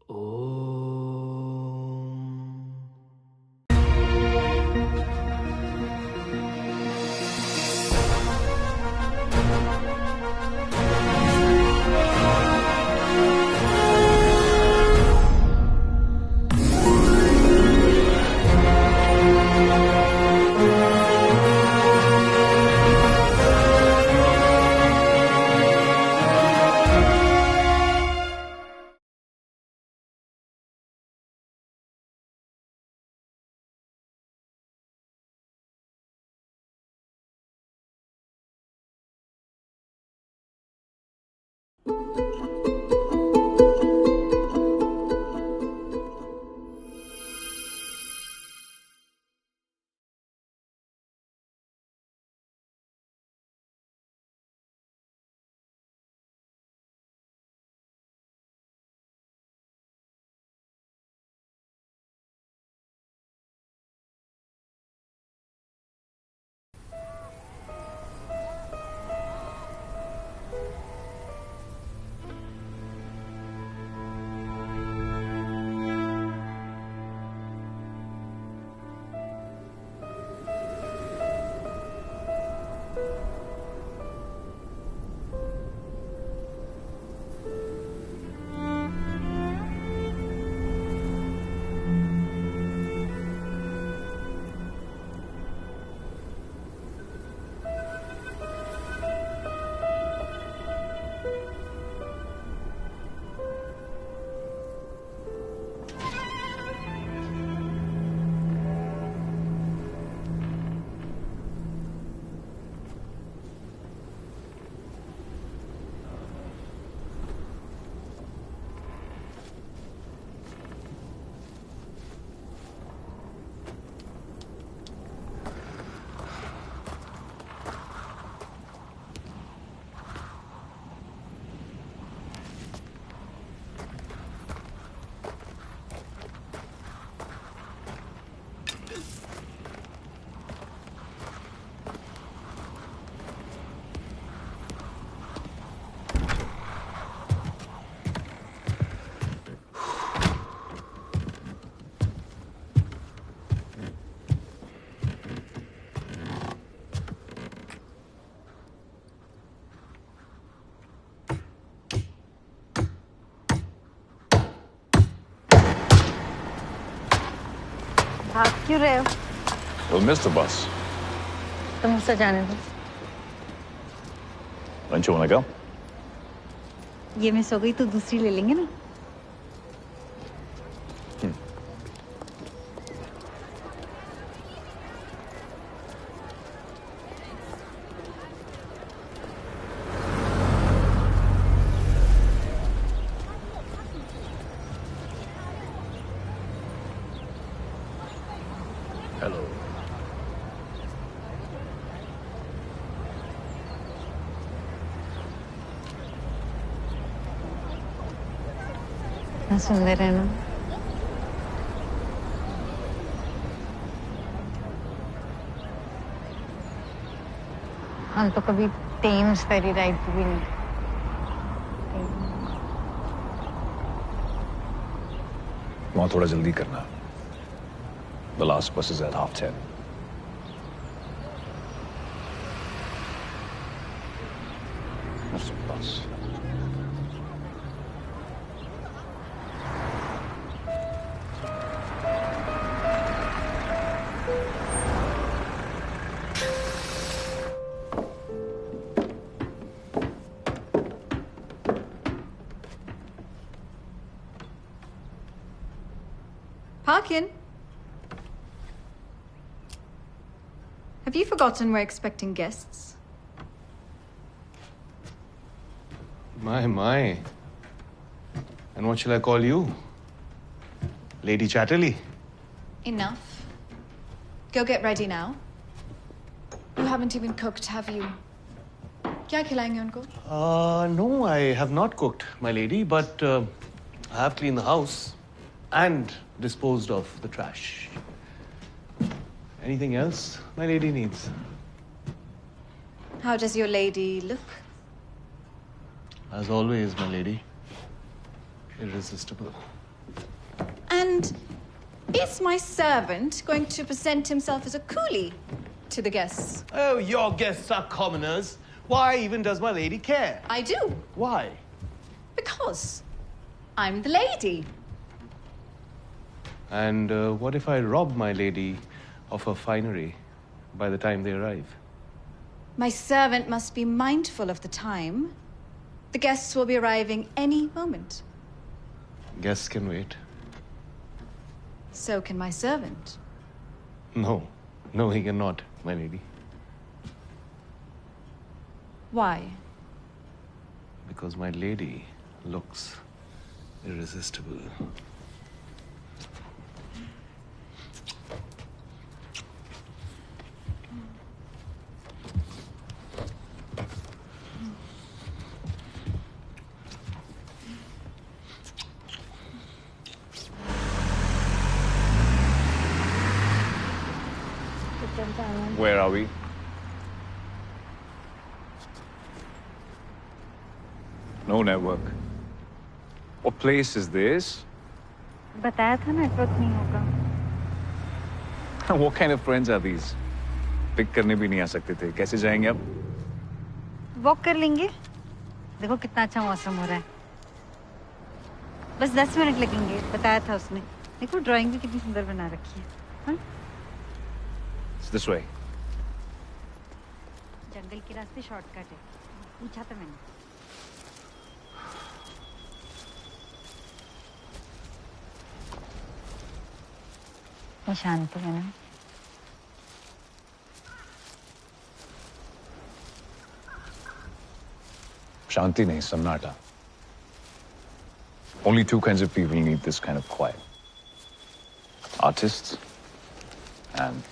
ओम। भाग क्यों रहे हो? We'll miss the bus. तुम मुझसे जाने दो। Don't you want to go? ये मिस हो गई तो दूसरी ले लेंगे ना। Hello. इतना सुंदर है ना। हम तो कभी टेम्स फेरी राइड भी नहीं। वहाँ थोड़ा जल्दी करना. The last bus is at 10:30. What's the bus? Parkin? Have you forgotten we're expecting guests? My. And what shall I call you? Lady Chatterley? Enough. Go get ready now. You haven't even cooked, have you? क्या खिलाएंगे उनको? No, I have not cooked, my lady, but I have cleaned the house and disposed of the trash. Anything else my lady needs? How does your lady look? As always, my lady. Irresistible. And is my servant going to present himself as a coolie to the guests? Oh, your guests are commoners. Why even does my lady care? I do, Why? because I'm the lady. And what if I rob my lady of her finery by the time they arrive? My servant must be mindful of the time. The guests will be arriving any moment. Guests can wait. So can my servant. No. No, he cannot, my lady. Why? Because my lady looks irresistible. Where are we? No network. What place is this? बताया था network नहीं होगा. What kind of friends are these? Pick करने भी नहीं आ सकते थे. कैसे जाएंगे अब? वॉक कर लेंगे. देखो कितना अच्छा मौसम हो रहा है. बस 10 मिनट लगेंगे. बताया था उसने. देखो ड्राइंग भी कितनी सुंदर बना रखी है. हाँ? It's this way. जंगल के रास्ते शॉर्टकट है. पूछा था मैंने. ये शांति है ना. Shanti nahi, sannata. Only two kinds of people need this kind of quiet. Artists and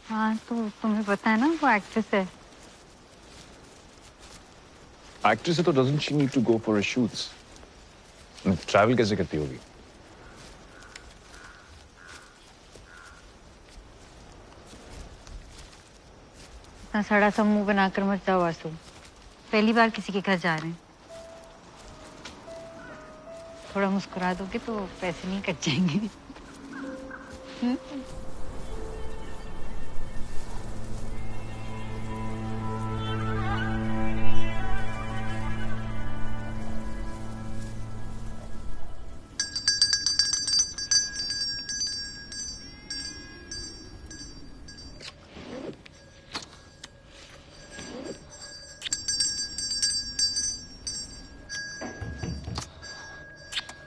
हाँ तो तुम्हें पता है ना वो एक्ट्रेस है. actress है तो doesn't she need to go for her shoots? Travel कैसे करती होगी? इतना सड़ा सा मुंह बनाकर मत जाओ वासु. पहली बार किसी के घर जा रहे हैं. थोड़ा मुस्कुरा दोगे तो पैसे नहीं कट जाएंगे.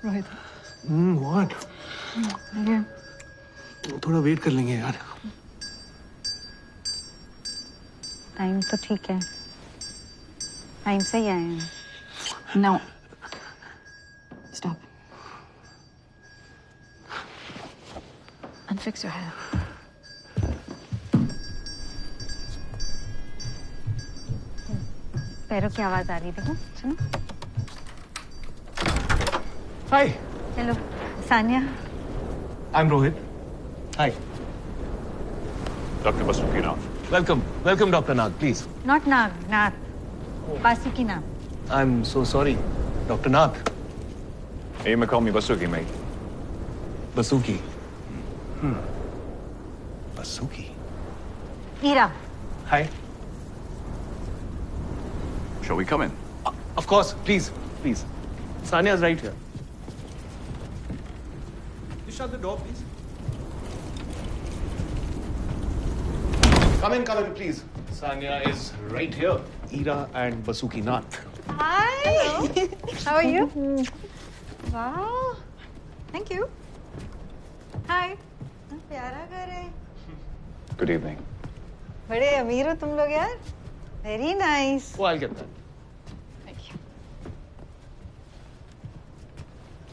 Right. What? ये थोड़ा वेट कर लेंगे यार. टाइम तो ठीक है. टाइम से ही आए हैं. No. Stop. And fix your hair. पैरों की आवाज आ रही है. देखो सुनो. Hi. Hello Sania. I'm Rohit. Hi. Dr. Basuki now. Welcome. Welcome, Dr. Nag, please. Not Nag. Nath. Basuki नाम. I'm so sorry. Dr. Nag. Hey, may call me Basuki, mate. Basuki. Basuki. Ira. Hi. Shall we come in? Of course. Please. Please. Sania's right here. You shut the door, please. Come in, please. Sania is right here. Ira and Basuki Nath. Hi. How are you? Wow. Thank you. Hi. प्यारा घर है. Good evening. बड़े अमीर हो तुम लोग यार. Very nice. Oh, I'll get that. Thank you.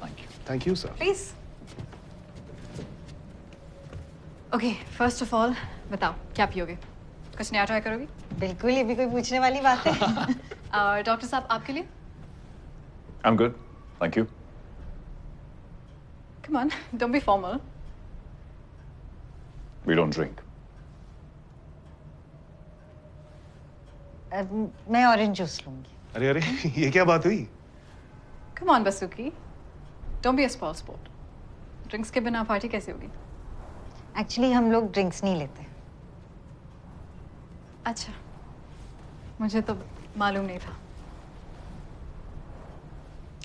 Thank you. Thank you, sir. Please. Okay, first of all, बताओ क्या पियोगे? कुछ नया ट्राई करोगी? बिल्कुल ये भी कोई पूछने वाली बात है. और डॉक्टर साहब आपके लिए? I'm good. Thank you. Come on, don't be formal. We don't drink. मैं ऑरेंज जूस लूंगी. अरे अरे ये क्या बात हुई? Come on, Basuki. Don't be a spoilsport. Drinks के बिना पार्टी कैसे होगी? एक्चुअली हम लोग ड्रिंक्स नहीं लेते। अच्छा, मुझे तो मालूम नहीं था।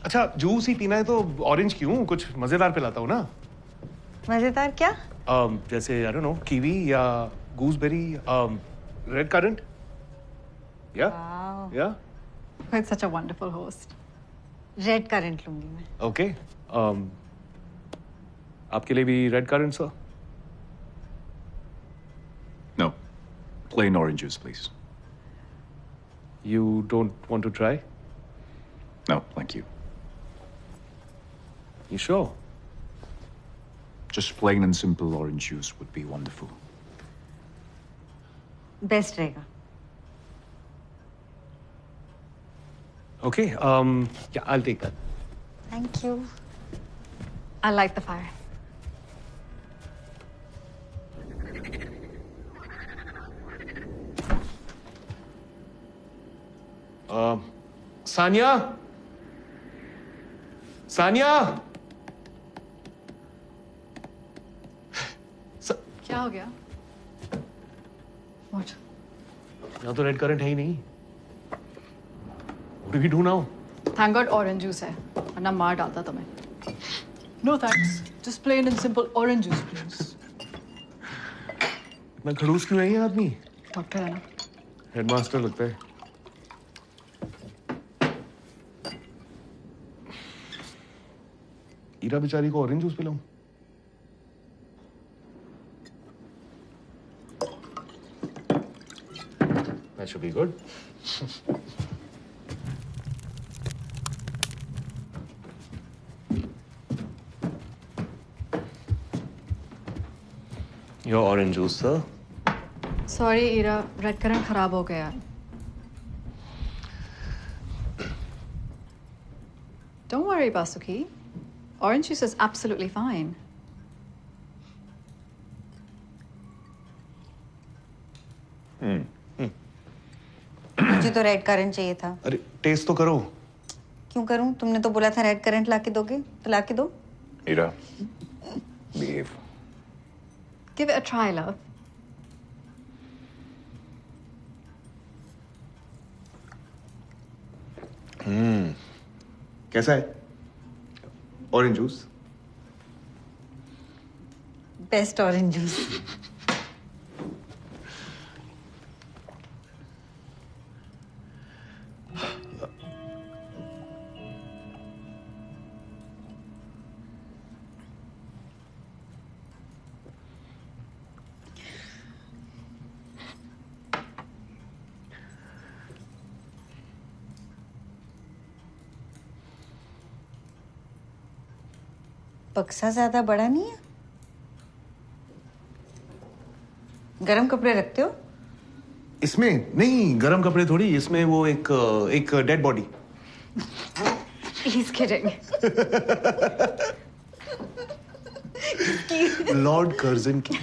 अच्छा, जूस ही पीना है तो ऑरेंज क्यों? कुछ मजेदार पिलाता हूँ ना। मजेदार क्या? जैसे आई डोंट नो, कीवी या गूसबेरी, रेड करंट। या Wow. या It's such a wonderful host. Red current लूंगी मैं। ओके। आपके लिए भी red current sir? No. Plain orange juice, please. You don't want to try? No, thank you. You sure? Just plain and simple orange juice would be wonderful. Best रहेगा। Okay. Yeah, I'll take that. Thank you. I light the fire. Sania, Sania. क्या हो गया? What? यहाँ तो red current है ही नहीं। What do we do now? Thank God orange juice है, वरना मार डालता तुम्हें। No thanks. Just plain and simple orange juice, please. इतना खड़ूस क्यों है ये आदमी? डॉक्टर है ना? हेडमास्टर लगता है। ईरा बेचारी को ऑरेंज जूस पिलाऊं? That should be good. Your orange juice, sir. Sorry, Ira, red currant खराब हो गया। Don't worry, Basuki. Orange juice is absolutely fine. मुझे तो रेड करंट चाहिए था। अरे टेस्ट तो करो। क्यों करूं? तुमने तो बोला था रेड करंट लाके दोगे, तो लाके दो। Ira, behave. Give it a try, love. कैसा है orange juice? Best orange juice. बक्सा ज्यादा बड़ा नहीं है? गरम कपड़े रखते हो? इसमें नहीं, गरम कपड़े थोड़ी, इसमें वो एक dead body. He's kidding. Lord Curzon की।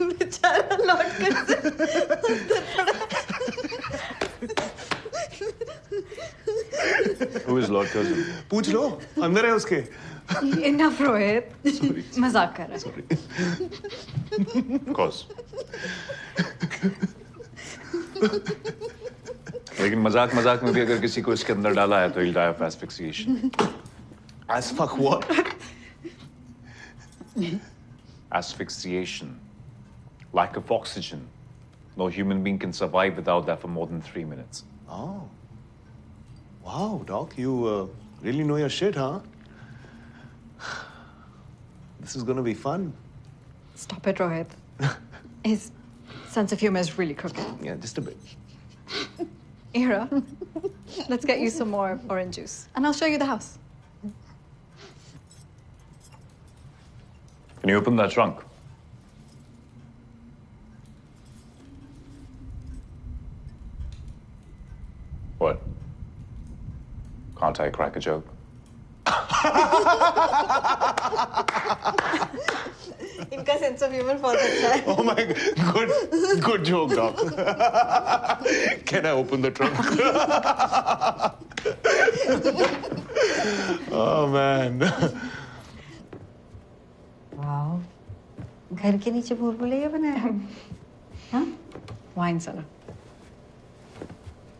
बेचारा Lord Curzon. Who is Lord Curzon? पूछ लो, अंदर है उसके। Enough, Rohit. मजाक कर रहा है। Of course. लेकिन मजाक मजाक में भी अगर किसी को इसके अंदर डाला है तो he'll die of asphyxiation. As fuck what? Asphyxiation. Lack of oxygen. No human being can survive without that for more than 3 minutes. Oh. Wow, Doc, you really know your shit, huh? This is gonna be fun. Stop it, Rohit. His sense of humor is really crooked. Yeah, just a bit. Ira, let's get you some more orange juice, and I'll show you the house. Can you open that trunk? What? Can't I crack a joke? इनका sense of humour बहुत अच्छा है। Oh my good joke, doc. Can I open the trunk? Oh man. Wow, घर के नीचे भूल भुलैया बनाया है। हाँ? Wine sir.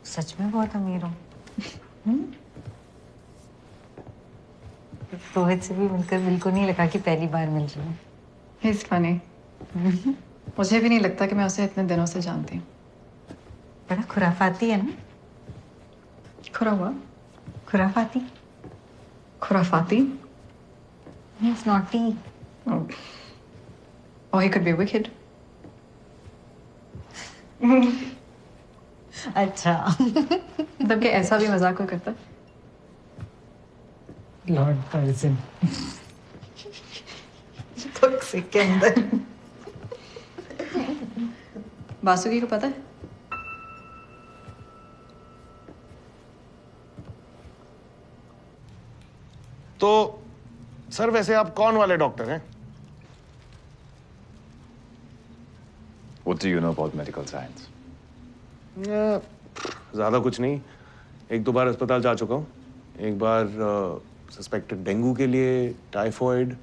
सच में बहुत अमीर हो। रोहित से भी मिलकर बिल्कुल नहीं लगा कि पहली बार मिल रही हूँ। He's funny. मुझे भी नहीं लगता कि मैं उसे इतने दिनों से जानती हूँ। बड़ा खुराफाती है ना? खुरा हुआ? खुराफाती खुराफाती? means naughty. Oh. Or he could be wicked. अच्छा। मतलब कि ऐसा भी मजाक कोई करता है? Lord person. टॉक्सिक के अंदर। बासुकी को पता है? तो सर वैसे आप कौन वाले डॉक्टर हैं? What do you know about medical science? ज्यादा कुछ नहीं। एक दो बार अस्पताल जा चुका हूँ। एक बार सस्पेक्टेड डेंगू के लिए, टाइफॉइड।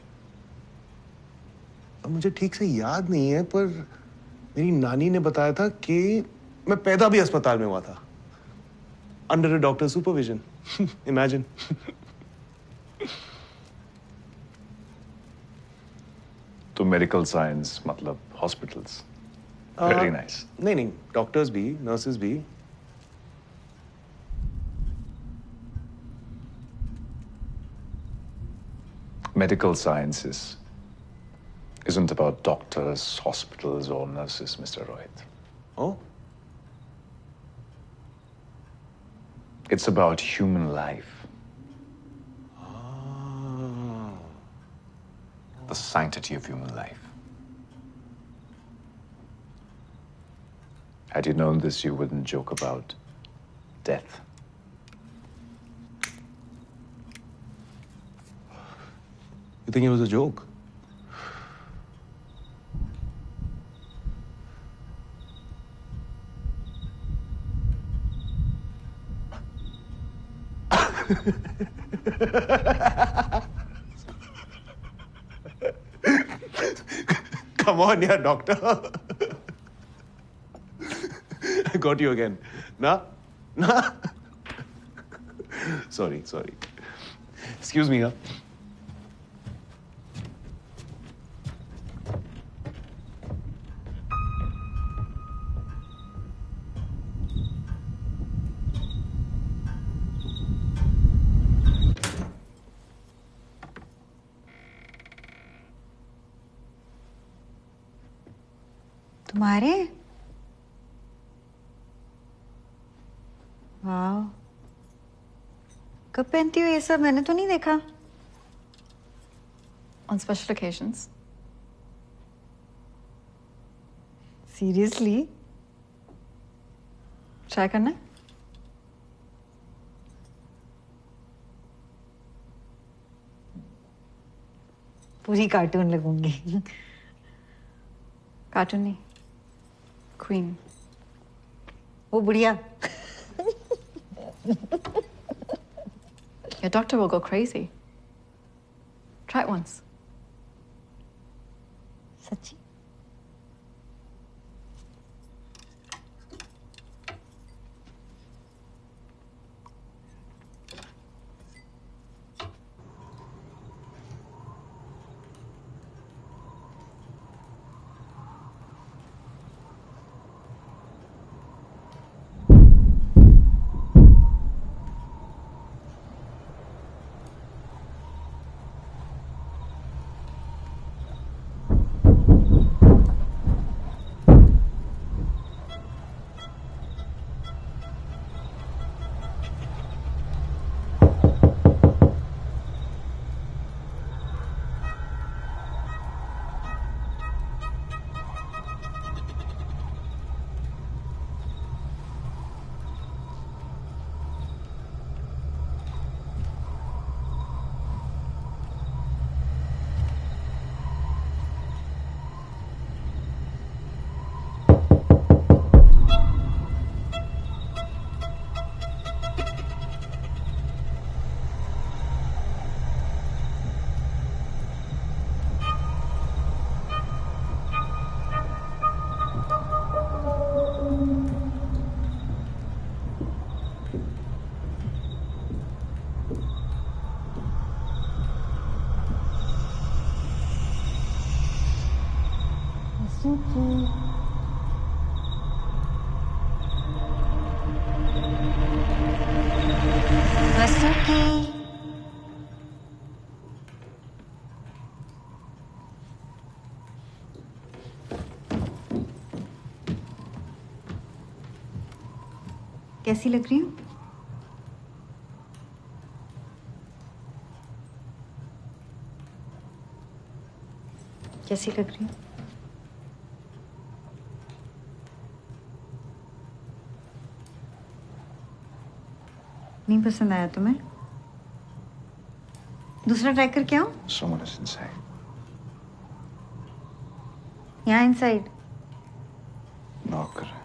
अब मुझे ठीक से याद नहीं है, पर मेरी नानी ने बताया था कि मैं पैदा भी अस्पताल में हुआ था, under a doctor supervision. Imagine. तो मेडिकल साइंस मतलब हॉस्पिटल्स। Very nice. नहीं नहीं, डॉक्टर्स भी, नर्सेस भी। Medical sciences isn't about doctors, hospitals, or nurses, Mr. Rohit. Oh, It's about human life. The sanctity of human life. Had you known this, you wouldn't joke about death. you think it was a joke? Come on, yeah, doctor. I got you again. Nah? Nah? Sorry. Excuse me, huh? तुम्हारे? वाह, कब पहनती हो ये सब? मैंने तो नहीं देखा। On special occasions. Seriously? Try करना है? पूरी कार्टून लगूंगी। कार्टून नहीं, क्वीन। वो बुढ़िया। Your doctor will go crazy. Try it once. सच्ची? वसुकी। कैसी लग रही हूँ? कैसी लग रही हूँ? नहीं पसंद आया तुम्हें? दूसरा ट्राई करके आओ। Someone is inside. यहाँ इनसाइड। Knock कर रहा है।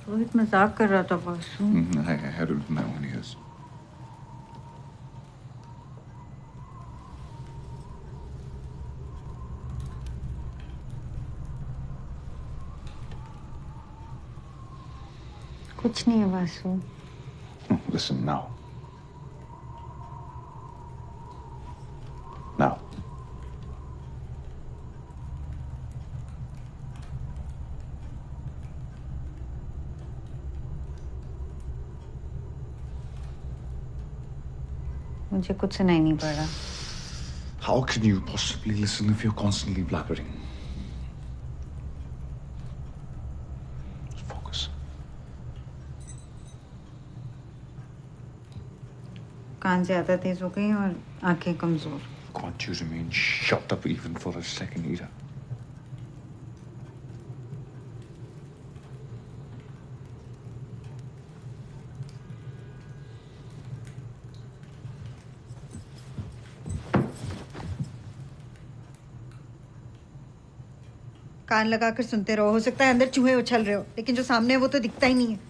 रोहित मजाक कर रहा था बस। I had it with my own ears. कुछ नहीं है वासु। Listen now. Now. मुझे कुछ सुनाई नहीं पड़ रहा। How can you possibly listen if you're constantly blabbering? Focus. कान ज्यादा तेज हो गई और आंखें कमजोर। Can't you remain shut up even for a second, Ira? कान लगाकर सुनते रहो। हो सकता है अंदर चूहे उछल रहे हो, लेकिन जो सामने है वो तो दिखता ही नहीं है।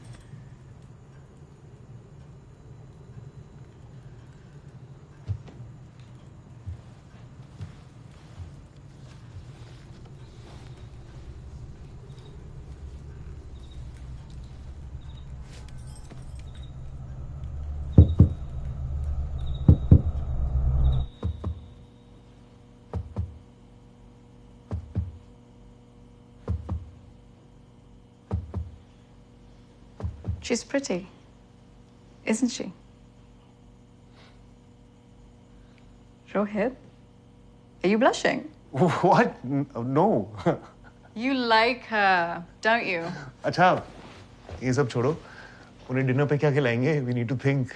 She's pretty, isn't she? Rohit, are you blushing? What? No. You like her, don't you? अच्छा, ये सब छोड़ो। उन्हें डिनर पे क्या खिलाएंगे? We need to think.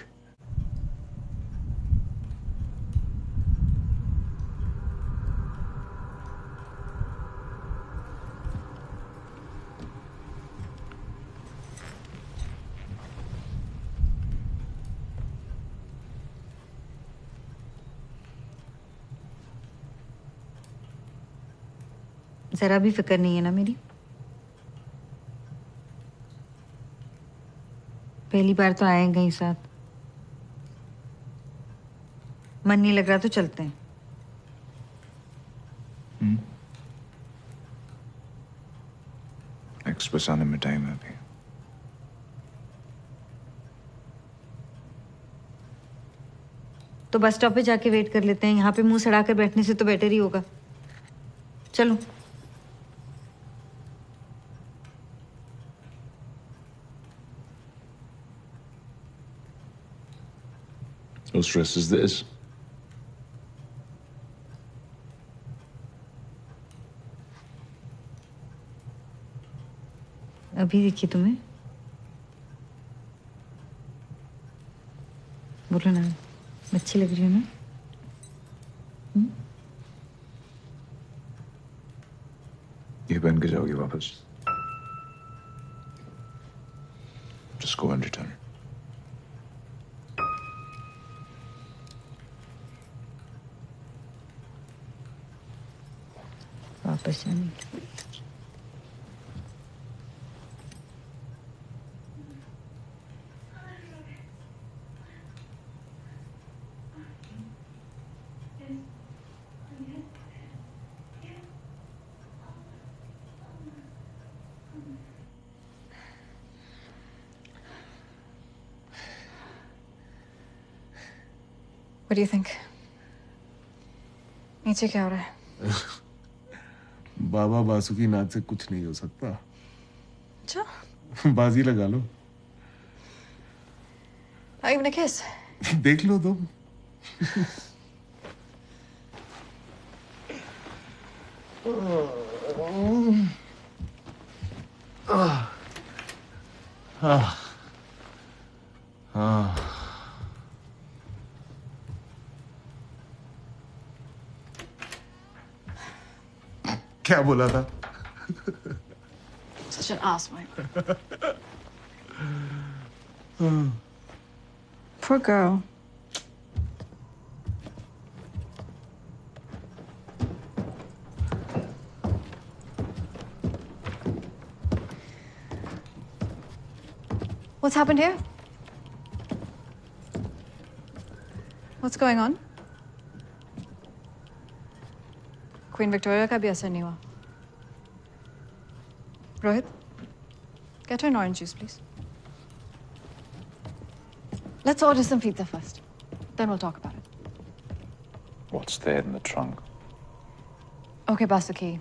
जरा भी फिक्र नहीं है ना मेरी? पहली बार तो आए कहीं साथ। मन नहीं लग रहा तो चलते हैं। एक्सप्रेस आने में टाइम है अभी। तो बस स्टॉप पे जाके वेट कर लेते हैं। यहाँ पे मुंह सड़ाकर बैठने से तो बेटर ही होगा। चलो। What stress is this? अभी देखी तुम्हें? बोलो ना, अच्छी लग रही हो ना? ये पहन के जाओगी वापस? Just go and return. वापस जाने की। What do you think? नीचे क्या हो रहा है? बाबा बासुकी नाच से कुछ नहीं हो सकता। अच्छा। बाजी लगा लो। Not even a kiss. देख लो तुम। क्या बोला था? Such an asswipe. Poor girl. What's happened here? What's going on? Queen Victoria का भी असर नहीं हुआ. Rohit, get her an orange juice, please. Let's order some pizza first. Then we'll talk about it. What's there in the trunk? Okay, Basuki.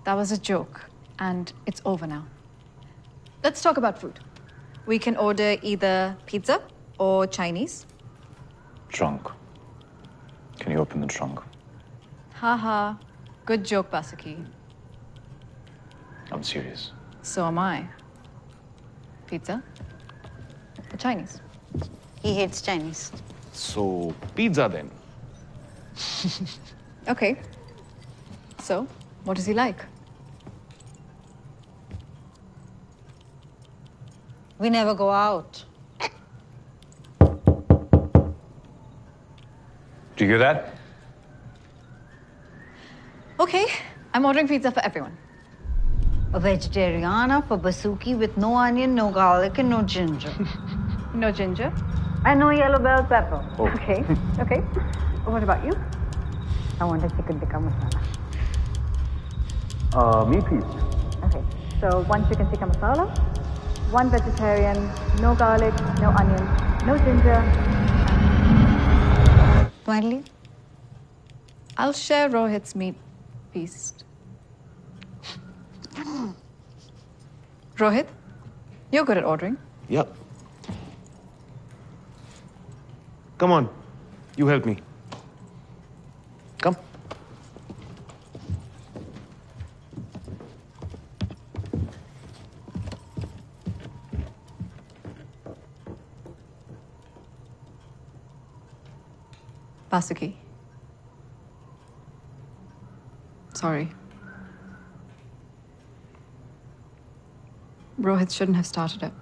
That was a joke. And it's over now. Let's talk about food. We can order either pizza or Chinese. Trunk. Can you open the trunk? Haha. Good joke, Basuki. I'm serious. So am I. Pizza or Chinese? He hates Chinese. So pizza then. Okay. So, what does he like? We never go out. Do you hear that? Okay, I'm ordering pizza for everyone. A vegetariana for Basuki with no onion, no garlic, and no ginger. No ginger. And no yellow bell pepper. Oh. Okay, okay. What about you? I want a chicken tikka masala. Me please. Okay, so one chicken tikka masala, one vegetarian, no garlic, no onion, no ginger. Finally, I'll share Rohit's meat feast. Rohit, you're good at ordering. Yep. Come on, you help me. Come. Basuki. Sorry. Rohit shouldn't have started it.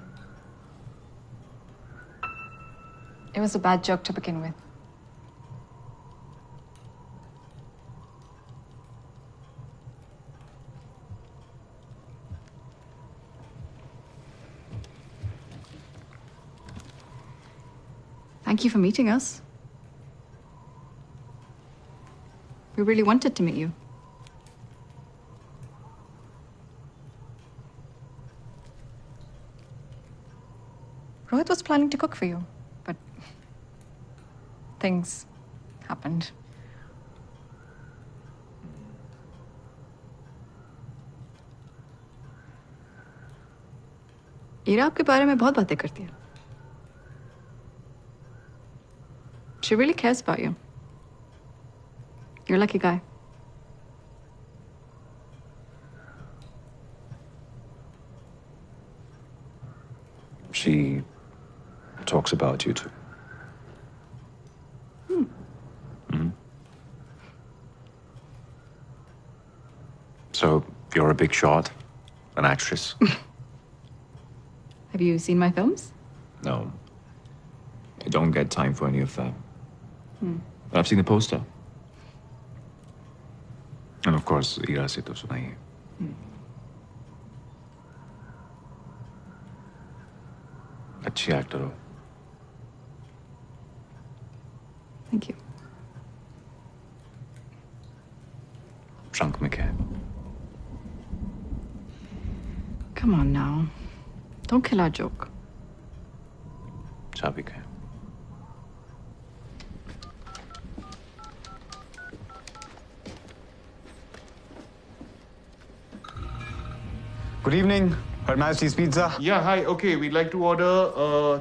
It was a bad joke to begin with. Thank you for meeting us. We really wanted to meet you. Rohit was planning to cook for you, but things happened. Ira आपके बारे में बहुत बातें करती है. She really cares about you. You're a lucky guy. She talks about you too. So you're a big shot, an actress? Have you seen my films? No. I don't get time for any of that. But I've seen the poster. And of course, Ira se to sunaiye. अच्छी actor हो. Thank you. Trunk में क्या है? Come on now. Don't kill our joke. चाबी क्या है? Good evening, Her Majesty's Pizza. Yeah, hi. Okay, we'd like to order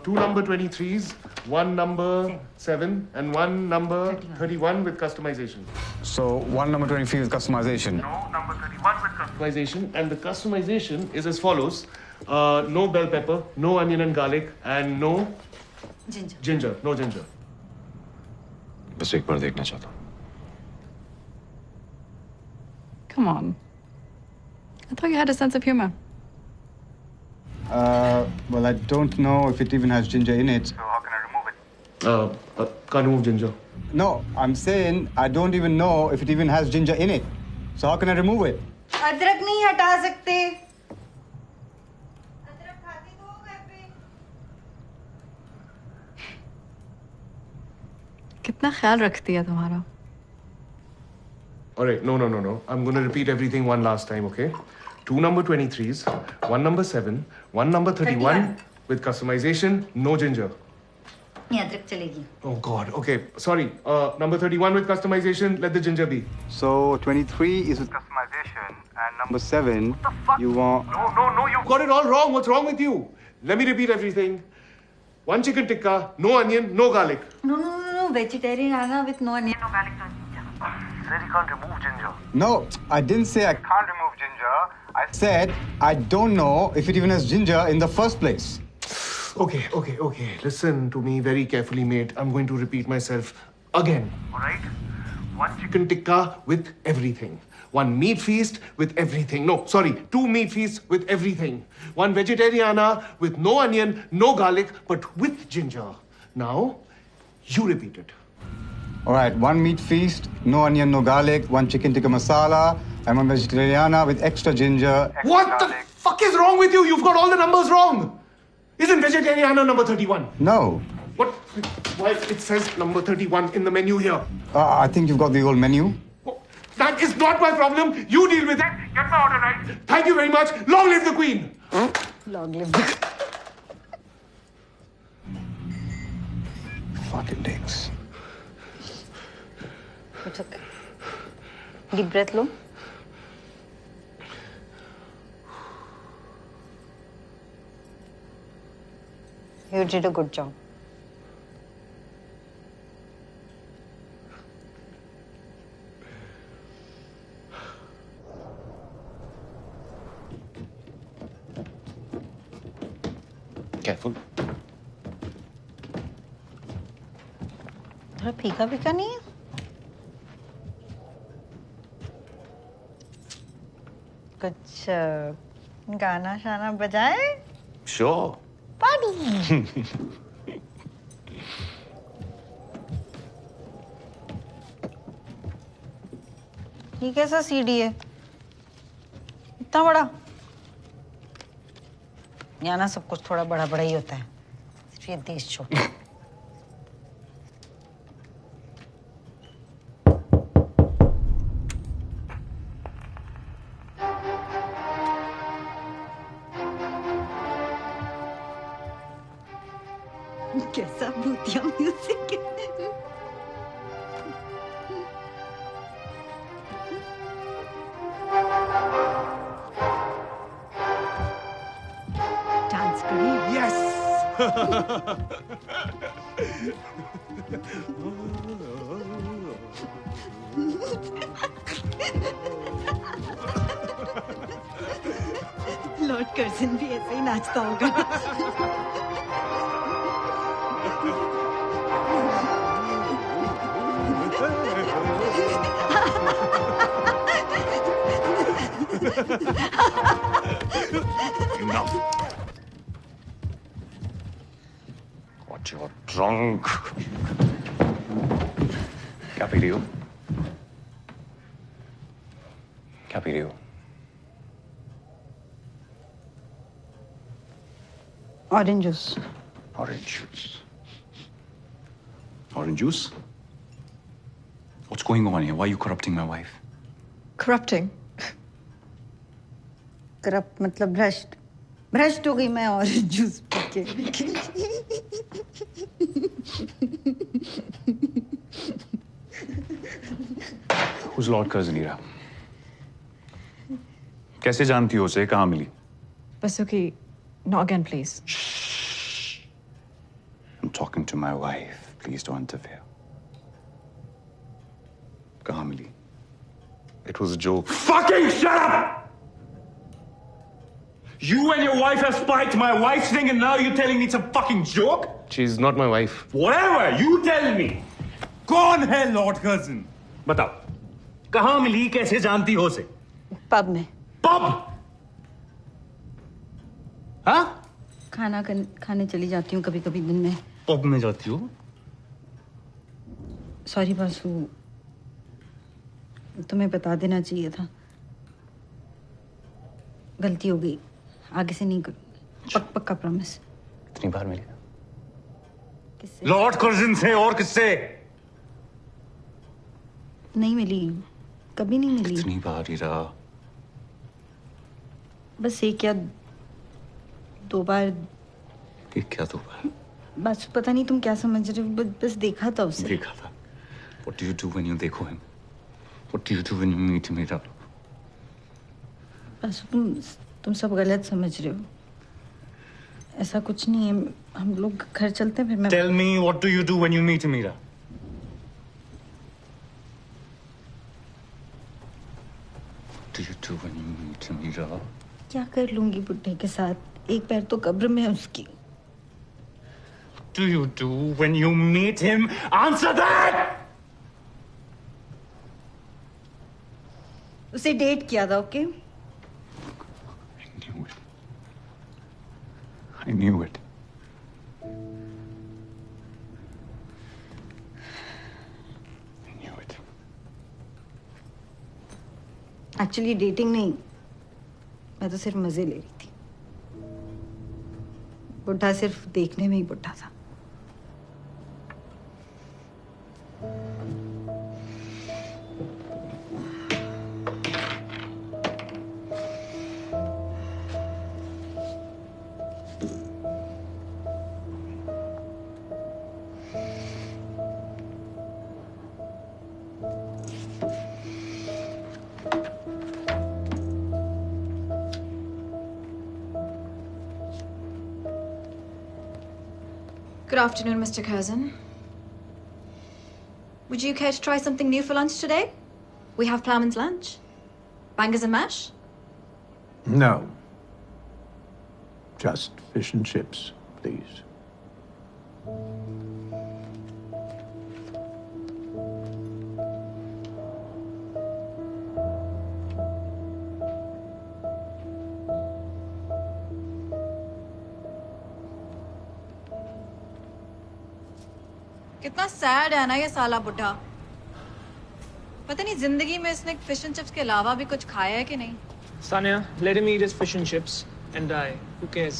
2 number 23s, 1 number 7, and 1 number 31 with customization. So, 1 number 23 with customization. No, number 31 with customization. And the customization is as follows. No bell pepper, no onion and garlic, and no... Ginger. No ginger. बस एक बार देखना चाहता हूँ. Come on. I thought you had a sense of humor. Well, I don't know if it even has ginger in it. So how can I remove it? Can't remove ginger. No, I'm saying I don't even know if it even has ginger in it. So how can I remove it? अदरक नहीं हटा सकते. अदरक खाती तो हो घर पे. कितना ख्याल रखती है तुम्हारा? All right, no. I'm going to repeat everything one last time, okay? 2 number 23s, 1 number 7, 1 number 31 with customization, no ginger. ये अदरक चलेगी. Oh God, okay, sorry. Number 31 with customization, let the ginger be. So 23 is with customization, and number 7, what the fuck? You want... No, you got it all wrong. What's wrong with you? Let me repeat everything. 1 chicken tikka, no onion, no garlic. No. Vegetarian Anna with no onion, no garlic, no ginger. He said he can't remove ginger. No, I didn't say I Can't remove ginger. I said I don't know if it even has ginger in the first place. Okay. Listen to me very carefully, mate. I'm going to repeat myself again. All right? 1 chicken tikka with everything. 1 meat feast with everything. No, sorry, 2 meat feasts with everything. 1 vegetariana with no onion, no garlic, but with ginger. Now, you repeat it. All right, 1 meat feast, no onion, no garlic, 1 chicken tikka masala, and 1 vegetariana with extra ginger. What the fuck is wrong with you? You've got all the numbers wrong. Isn't vegetariana number 31? No. What? Why it says number 31 in the menu here? I think you've got the old menu. Oh, that is not my problem. You deal with it. Get my order right. Thank you very much. Long live the Queen. Long live the Fucking dicks. It's okay. Deep breath low. You did a good job. Careful. थोड़ा फीका नहीं है? कुछ गाना शाना बजाए? Sure. Party. ये कैसा सीडी है? इतना बड़ा? यहाँ ना सब कुछ थोड़ा बड़ा ही होता है. सिर्फ ये देश छोटा. कैसा भूतिया म्यूजिक है. डांस करें? Yes. लॉर्ड कर्जन भी ऐसे ही नाचता होगा. Enough. God, you're drunk. क्या पी रही हो? क्या पी रही हो? Orange juice. Orange juice. Orange juice? What's going on here? Why are you corrupting my wife? Corrupting? Corrupt मतलब भ्रष्ट हो गई मैं ऑरेंज जूस पी के. Who's Lord Curzon? कैसे जानती हो उसे? कहाँ मिली? Basuki, not again, please. Shh. I'm talking to my wife. Please don't interfere. Kahan mili? It was a joke. Fucking shut up! You and your wife have spiked my wife's thing and now you're telling me it's a fucking joke? She's not my wife. Whatever, you tell me. कौन है Lord Curzon? बताओ, कहाँ मिली, कैसे जानती हो उसे? Pub में। Pub? हाँ? खाना खाने चली जाती हूँ कभी-कभी दिन में। पब में जाती हो? सॉरी बासु, तुम्हें बता देना चाहिए था। गलती हो गई, आगे से नहीं करूँगी। पक्का प्रॉमिस। इतनी बार मिली? किससे? लॉर्ड कर्जन से और किससे? नहीं मिली, कभी नहीं मिली। इतनी बार ही रहा। बस एक या दो बार। एक क्या दो बार? बस पता नहीं तुम क्या समझ रहे हो, बस देखा था उसे। देखा था? What do you do when you देखो him? What do you do when you meet him? बस तुम सब गलत समझ रहे हो। ऐसा कुछ नहीं है, हम लोग घर चलते हैं फिर मैं। Tell me what do you do when you meet Meera? What do you do when you meet Meera? क्या कर लूंगी बुड्ढे के साथ, एक पैर तो कब्र में है उसकी। What do you do when you meet him? Answer that! उसे डेट किया था, okay? I knew it. I knew it. Actually dating नहीं, मैं तो सिर्फ मजे ले रही थी। बुड्ढा सिर्फ देखने में ही बुड्ढा था। Good afternoon, Mr. Curzon. Would you care to try something new for lunch today? We have Plowman's lunch. Bangers and mash? No. Just fish and chips, please. कितना सैड है ना ये साला बुड्ढा। पता नहीं जिंदगी में इसने फिश एंड चिप्स के अलावा भी कुछ खाया है कि नहीं। Sanya, let him eat his fish and chips and die. Who cares?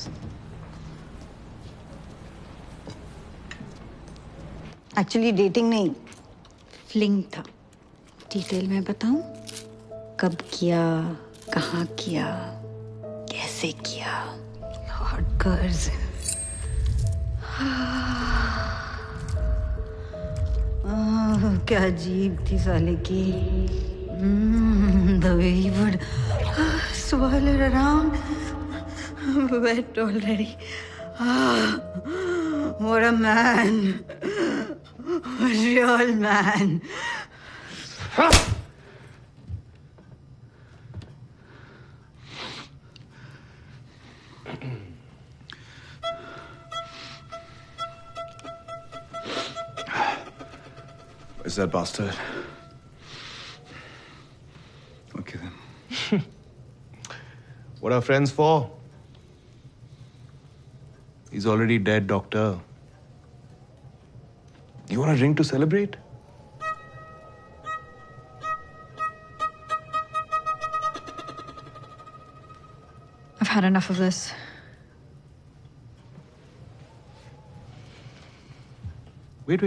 Actually dating नहीं, फ्लिंग था। डिटेल में बताऊं? कब किया, कहाँ किया, कैसे किया। Lord Curzon. क्या अजीब थी साले की। The way he would swirl it around, wet already. What a man, a real man. Where's that bastard? Okay then. What are friends for? He's already dead, doctor. You want a drink to celebrate? I've had enough of this. Wait.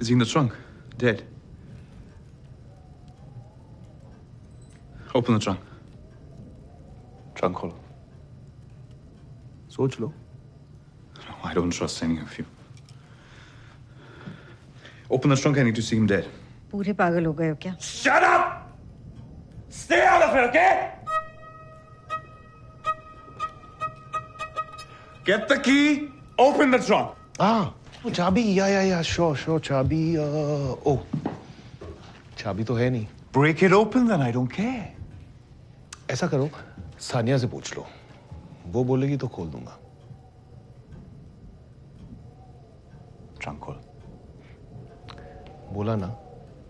Is he in the trunk? Dead? Open the trunk. Trunk hole. सोच लो. No, I don't trust any of you. Open the trunk, I need to see him dead. पूरे पागल हो गए हो क्या? Shut up! Stay out of it, okay? Get the key. Open the trunk. Ah, चाबी. Yeah. Sure. चाबी. Oh, चाबी तो है नहीं. Break it open then, I don't care. ऐसा करो, सानिया से पूछ लो. वो बोलेगी तो खोल दूंगा. Trunk खोल. बोला ना,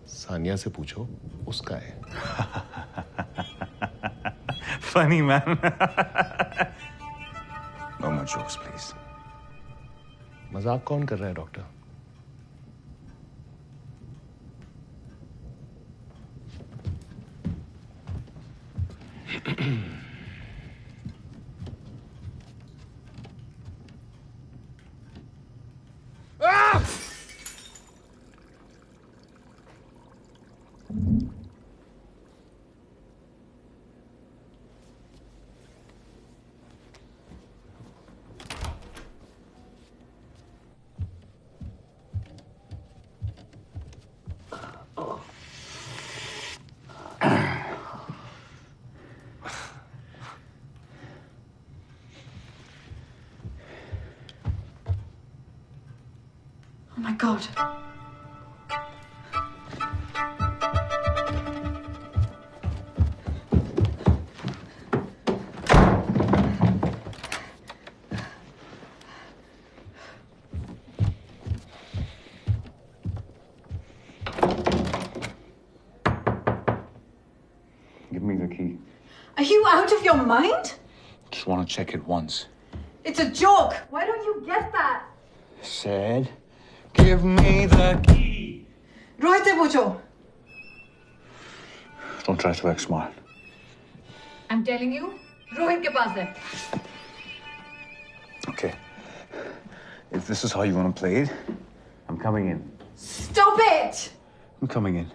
सानिया से पूछो, उसका है. Funny, man. No more jokes, please. मजाक कौन कर रहा है, doctor? Oh my God. Give me the key. Are you out of your mind? Just want to check it once. It's a joke. Why don't you get that? Said, give me the key. Rohit se पूछो. Don't try to act smart. I'm telling you, Rohit के पास है. Okay. If this is how you want to play it, I'm coming in. Stop it! I'm coming in.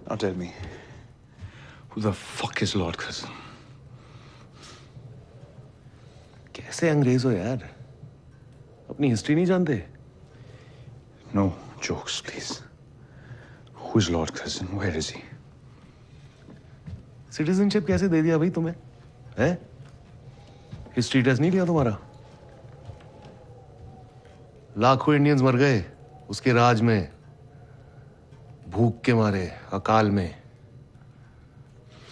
Now tell me, who the fuck is Lord Curzon? कैसे अंग्रेज हो यार? अपनी history नहीं जानते? No jokes, please. Who is Lord Curzon? Where is he? Citizenship कैसे दे दिया भाई तुम्हें? हैं? हिस्ट्री टेस्ट नहीं लिया तुम्हारा? लाखों इंडियंस मर गए उसके राज में, भूख के मारे, अकाल में.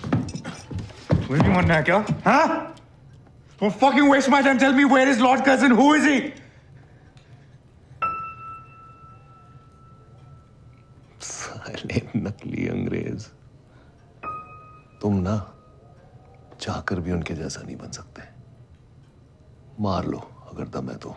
तुम्हें भी मरना है क्या? हाँ? Don't fucking waste my time. Tell me, where is Lord Curzon? Who is he? साले नकली अंग्रेज. तुम ना चाहकर भी उनके जैसा नहीं बन सकते. मार लो अगर दम है तो.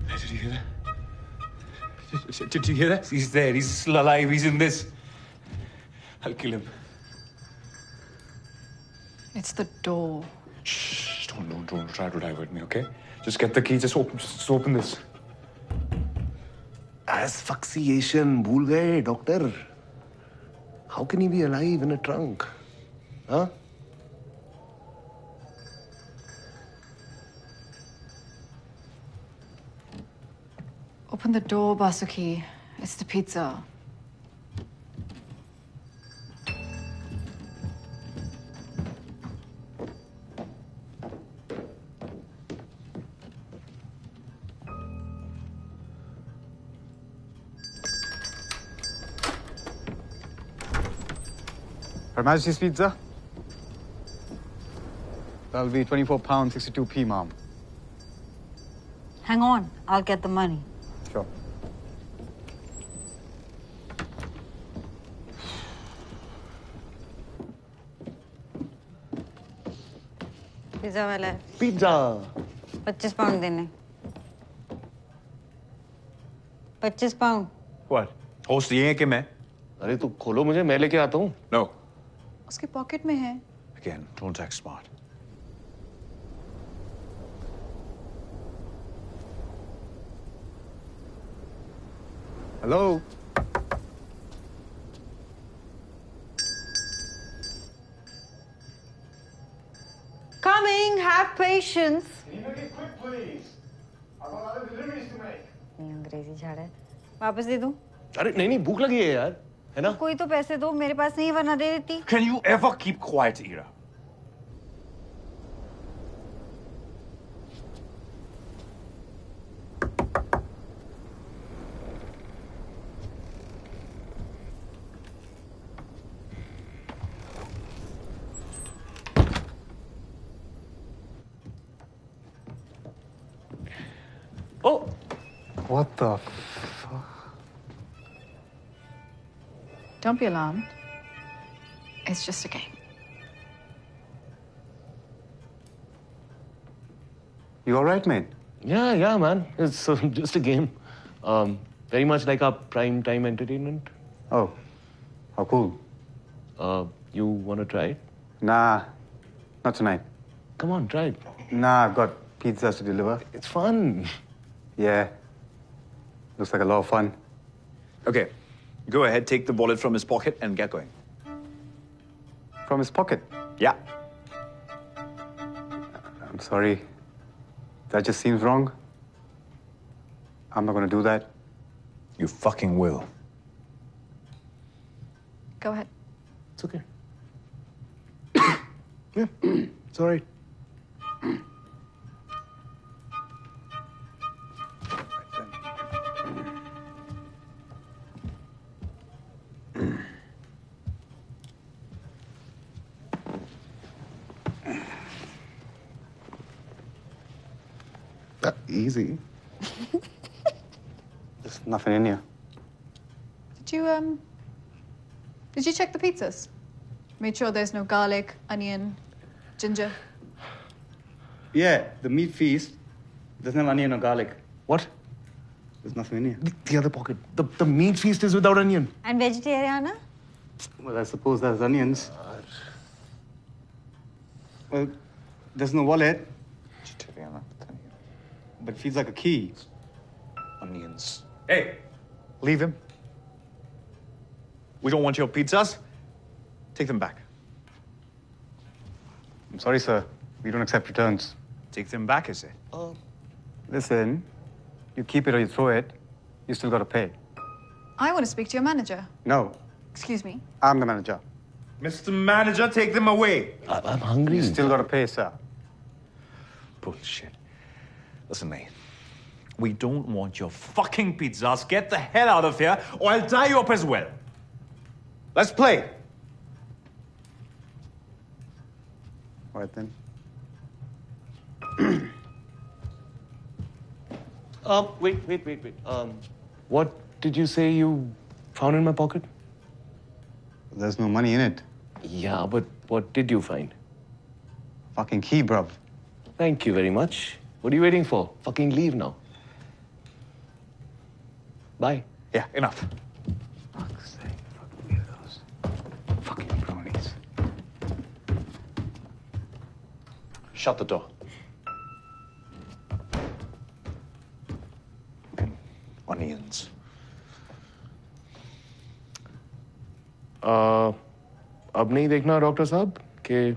Did you hear that? Did you hear that? He's there. He's still alive. He's in this. I'll kill him. It's the door. Shh! Don't try to divert me, okay? Just get the key. Just open this. Asphyxiation. भूल गए doctor. How can he be alive in a trunk? Huh? Open the door, Basuki. It's the pizza. Her Majesty's pizza? That'll be £24, 62p, ma'am. Hang on, I'll get the money. Sure. Pizza वाला है pizza 25 pound देने 25 pound What? Host ये है कि मैं? अरे तू खोलो मुझे, मैं लेके आता हूँ. No. उसके पॉकेट में है. Again, don't act smart. Hello? Coming, have patience. Can you make it quick, please? I've got other deliveries to make. नहीं अंग्रेजी झाड़ा है वापस दे दूं अरे नहीं भूख लगी है यार, है ना? कोई तो पैसे दो मेरे पास नहीं वरना दे देती Can you ever keep quiet, Ira? Oh, What the fuck? Don't be alarmed. It's just a game. You all right, mate? yeah, man. It's just a game. Very much like our prime time entertainment. Oh, how cool. You wanna try it? Nah, not tonight. Come on, try it. Nah, I've got pizzas to deliver. It's fun. Yeah. Looks like a lot of fun. Okay, go ahead, take the wallet from his pocket and get going. From his pocket? Yeah. I'm sorry. That just seems wrong. I'm not gonna do that. You fucking will. Go ahead. It's okay. Yeah, it's all right. Easy. There's nothing in here. Did you check the pizzas? Made sure there's no garlic, onion, ginger. Yeah, the meat feast. There's no onion or garlic. What? There's nothing in here. The other pocket. The meat feast is without onion. And vegetarian? Well, I suppose there's onions. Well, there's no wallet, but feels like a key. Onions. Hey, leave him. We don't want your pizzas. Take them back. I'm sorry, sir. We don't accept returns. Take them back, is it? Listen, you keep it or you throw it. You still gotta pay. I want to speak to your manager. No, Excuse me. I'm the manager. Mr. Manager, take them away. I'm hungry. You still gotta pay, sir. Bullshit. Listen, mate. We don't want your fucking pizzas. Get the hell out of here, or I'll tie you up as well. Let's play. All right, then. Wait. What did you say you found in my pocket? There's no money in it. Yeah, but what did you find? Fucking key, bruv. Thank you very much. What are you waiting for? Fucking leave now. Bye. Yeah, enough. Fuck's sake, fucking weirdos. Fucking bronies. Shut the door. Onions. अब नहीं देखना doctor साहब कि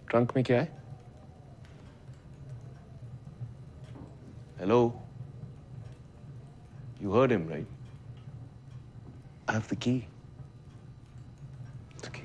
trunk में क्या है? Hello? You heard him, right? I have the key. The key.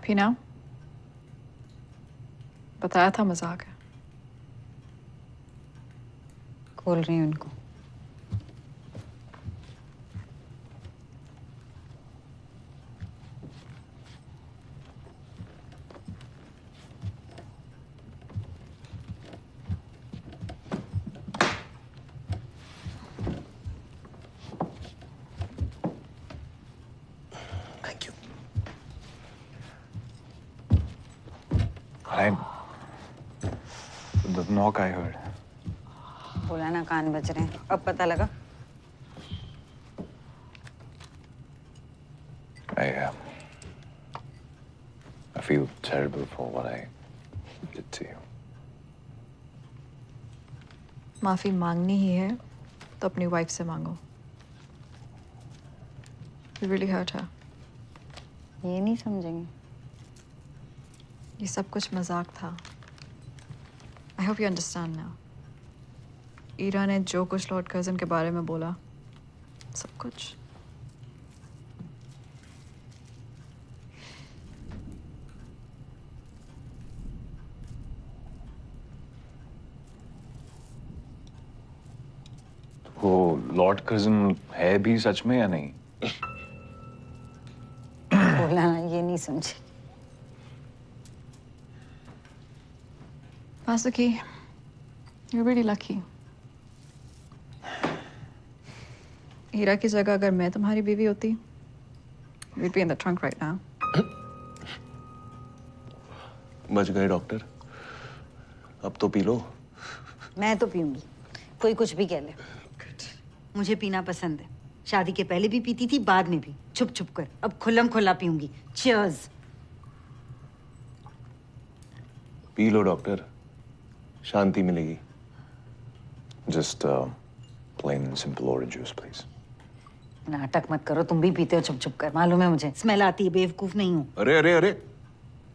Happy now? बताया था मजाक है। खोल रही हूँ उनको। Thank you. The knock I heard. बोला ना कान बज रहे हैं। अब पता लगा? I feel terrible for what I did to you. माफी मांगनी ही है तो अपनी वाइफ से मांगो। You really hurt her. ये नहीं समझेंगे। ये सब कुछ मजाक था। I hope you understand now. Ira ने जो कुछ लॉर्ड कर्जन के बारे में बोला, सब कुछ। वो लॉर्ड कर्जन है भी सच में या नहीं? बोला ना, ये नहीं समझे। Vasuki, you're really lucky. हीरा की जगह अगर मैं तुम्हारी बीवी होती, we'd be in the trunk right now. बच गए डॉक्टर। अब तो पी लो। मैं तो पीऊंगी, कोई कुछ भी कह ले। मुझे पीना पसंद है। शादी के पहले भी पीती थी, बाद में भी, छुप छुप कर। अब खुल्लम खुल्ला पीऊंगी। चीयर्स। पी लो डॉक्टर, शांति मिलेगी। Just plain and simple orange juice, please. नाटक मत करो, तुम भी पीते हो छुप छुप कर। मालूम है मुझे, स्मेल आती है, बेवकूफ नहीं हूँ। अरे अरे अरे,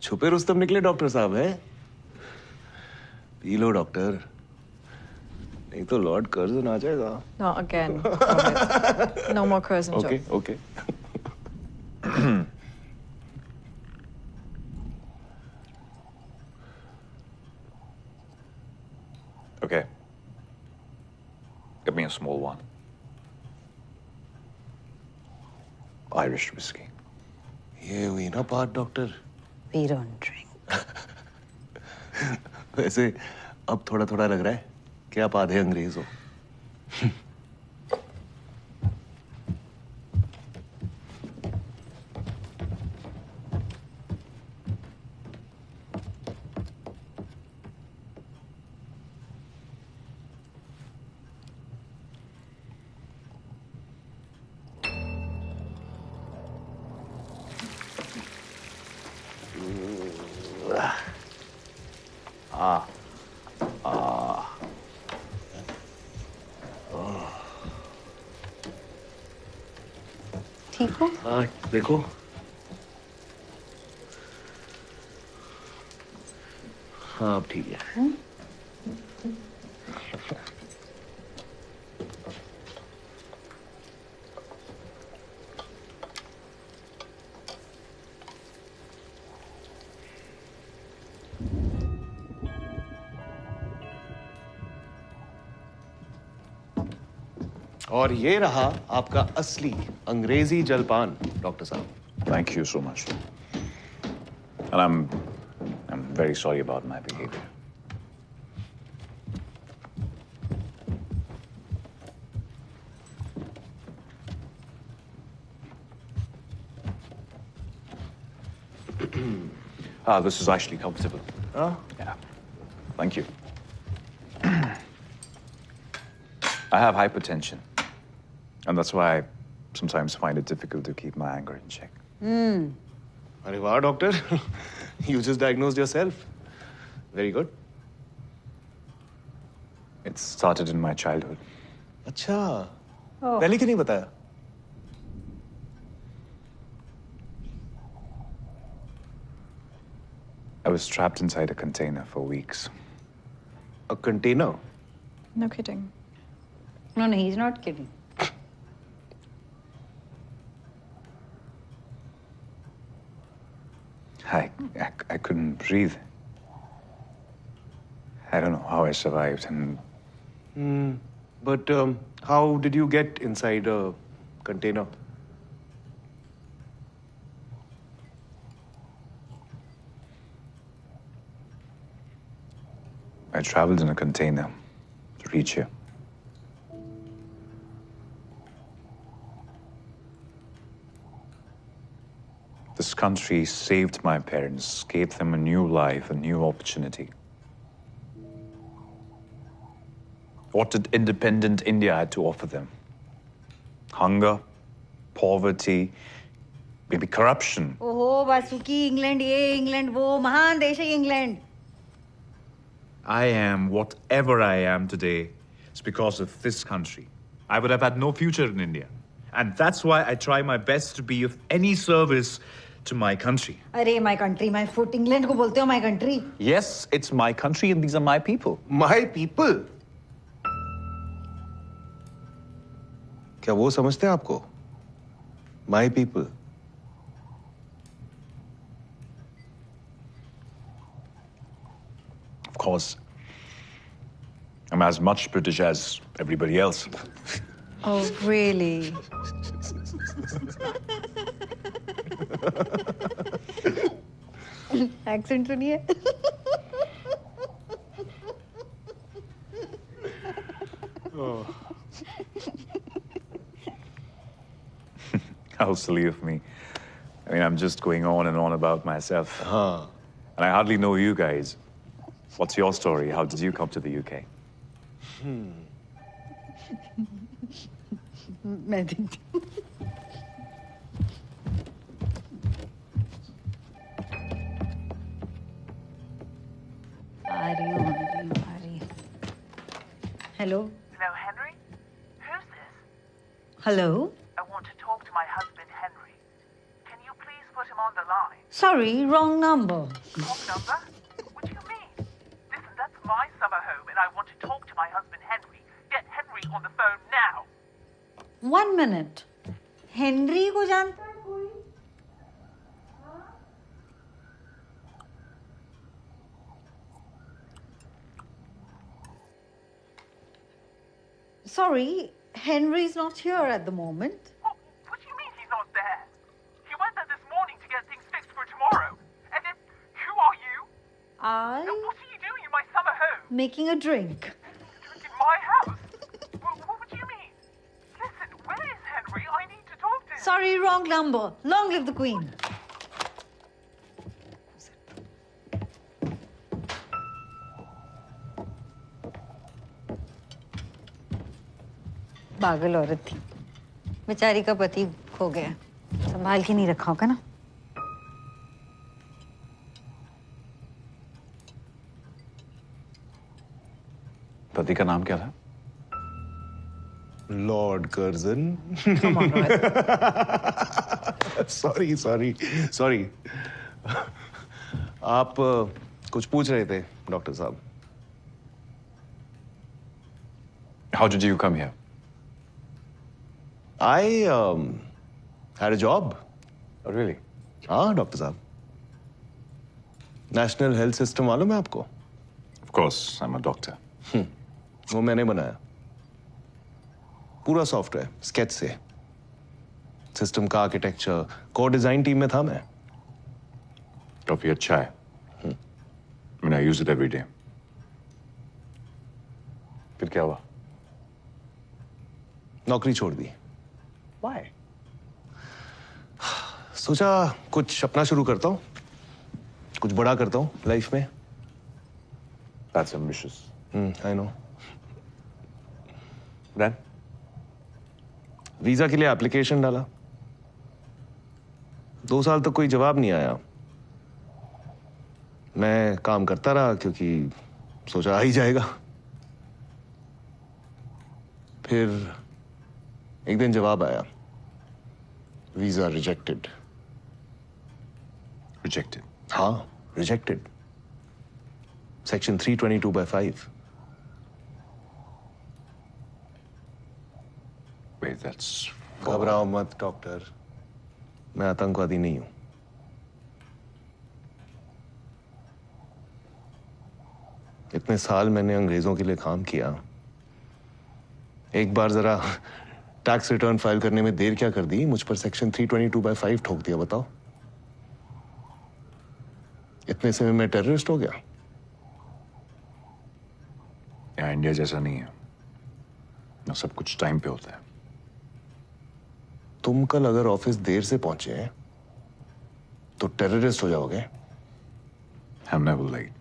छुपे रुस्तम निकले डॉक्टर साहब है। पी लो डॉक्टर, नहीं तो लॉर्ड कर्जन आ जाएगा। Not again. Rohit. No more Curzon Okay, jokes. okay. Okay. Get me a small one. Irish whiskey. ये हुई ना बात डॉक्टर। We don't drink. वैसे अब थोड़ा थोड़ा लग रहा है कि आप आधे अंग्रेज हो। ठीक हो? हाँ देखो, हाँ अब ठीक है। और ये रहा आपका असली अंग्रेजी जलपान डॉक्टर साहब। Thank you so much. And I'm very sorry about my behavior. This is actually comfortable. हाँ? Yeah. Thank you. I have hypertension. And that's why I sometimes find it difficult to keep my anger in check. अरे वाह doctor, you just diagnosed yourself. Very good. It started in my childhood. अच्छा, पहले क्यों नहीं बताया? I was trapped inside a container for weeks. A container? No kidding. No, he's not kidding. I couldn't breathe. I don't know how I survived, and... But how did you get inside a container? I traveled in a container to reach here. This country saved my parents, gave them a new life, a new opportunity. What did independent India have to offer them? Hunger, poverty, maybe corruption. ओहो Vasuki England ये England वो महान देश है England. I am whatever I am today. It's because of this country. I would have had no future in India. And that's why I try my best to be of any service to my country. अरे my country, my foot. England को बोलते हो my country? Yes, it's my country and these are my people. My people? क्या वो समझते हैं आपको? My people. Of course, I'm as much British as everybody else. Oh, really? Accent सुनिए. How silly of me. I mean, I'm just going on and on about myself. And I hardly know you guys. What's your story? How did you come to the UK? मैं देखती हूँ. आ रही हूँ. Hello. Hello, Henry? Who's this? Hello. I want to talk to my husband, Henry. Can you please put him on the line? Sorry, wrong number. Wrong number? What do you mean? Listen, that's my summer home, and I want to talk to my husband, Henry. Get Henry on the phone now. 1 minute. Henry को जानता है कोई? Sorry, Henry's not here at the moment. What do you mean he's not there? He went there this morning to get things fixed for tomorrow. And then, who are you? And what are you doing in my summer home? Making a drink. In my house? What do you mean? Listen, where is Henry? I need to talk to him. Sorry, wrong number. Long live the Queen. पागल औरत थी. बेचारी का पति खो गया. संभाल के नहीं रखा होगा ना. पति का नाम क्या था? Lord Curzon. Come on, Rohit. Sorry. आप कुछ पूछ रहे थे, डॉक्टर साहब. How did you come here? I had a job. Oh, really? हाँ, डॉक्टर साहब. नेशनल हेल्थ सिस्टम मालूम है आपको? Of course, I'm a doctor. वो मैंने बनाया. पूरा सॉफ्टवेयर स्केच से. सिस्टम का आर्किटेक्चर, कोर डिजाइन टीम में था मैं. काफी अच्छा है. I mean, I use it every day. फिर क्या हुआ? नौकरी छोड़ दी. Why? सोचा कुछ अपना शुरू करता हूँ. कुछ बड़ा करता हूँ लाइफ में. That's ambitious. I know. Then? Visa के लिए एप्लीकेशन डाला. 2 साल तक कोई जवाब नहीं आया. मैं काम करता रहा क्योंकि सोचा आ ही जाएगा. फिर एक दिन जवाब आया. Visa rejected. Rejected. हाँ, रिजेक्टेड. सेक्शन 322/5. Wait, that's... घबराओ मत डॉक्टर. मैं आतंकवादी नहीं हूं. इतने साल मैंने अंग्रेजों के लिए काम किया, एक बार जरा टैक्स रिटर्न फाइल करने में देर क्या कर दी, मुझ पर सेक्शन 322/5 ठोक दिया। बताओ, इतने से मैं टेररिस्ट हो गया? यहाँ इंडिया जैसा नहीं है ना, सब कुछ टाइम पे होता है। तुम कल अगर ऑफिस देर से पहुंचे तो टेररिस्ट हो जाओगे? I'm never late.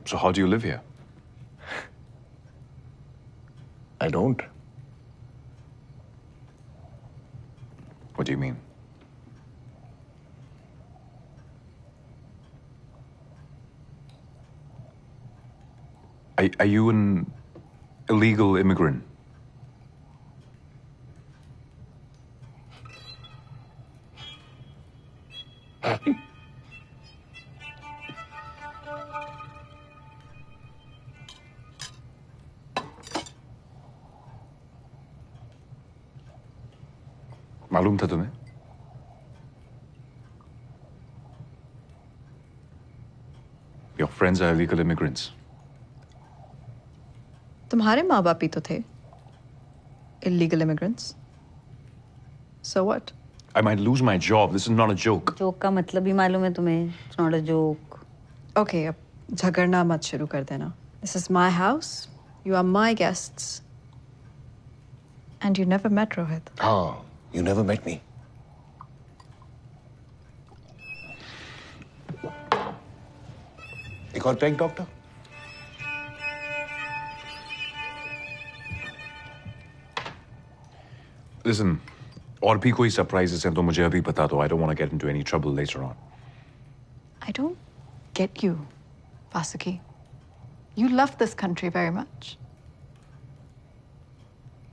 So how do you live here? I don't. What do you mean? Are you an illegal immigrant? मालूम था तुम्हें? Your friends are illegal immigrants. तुम्हारे माँ बाप ही तो थे illegal immigrants. So what? I might lose my job. This is not a joke. Joke का मतलब ही मालूम है तुम्हें? It's not a joke. Okay, अब झगड़ना मत शुरू कर देना. This is my house. You are my guests. And you never met Rohit. हाँ, you never met me. एक और पैक डॉक्टर? Listen, और भी कोई surprises हैं तो मुझे अभी बता दो. I don't want to get into any trouble later on. I don't get you, Vasuki. You love this country very much.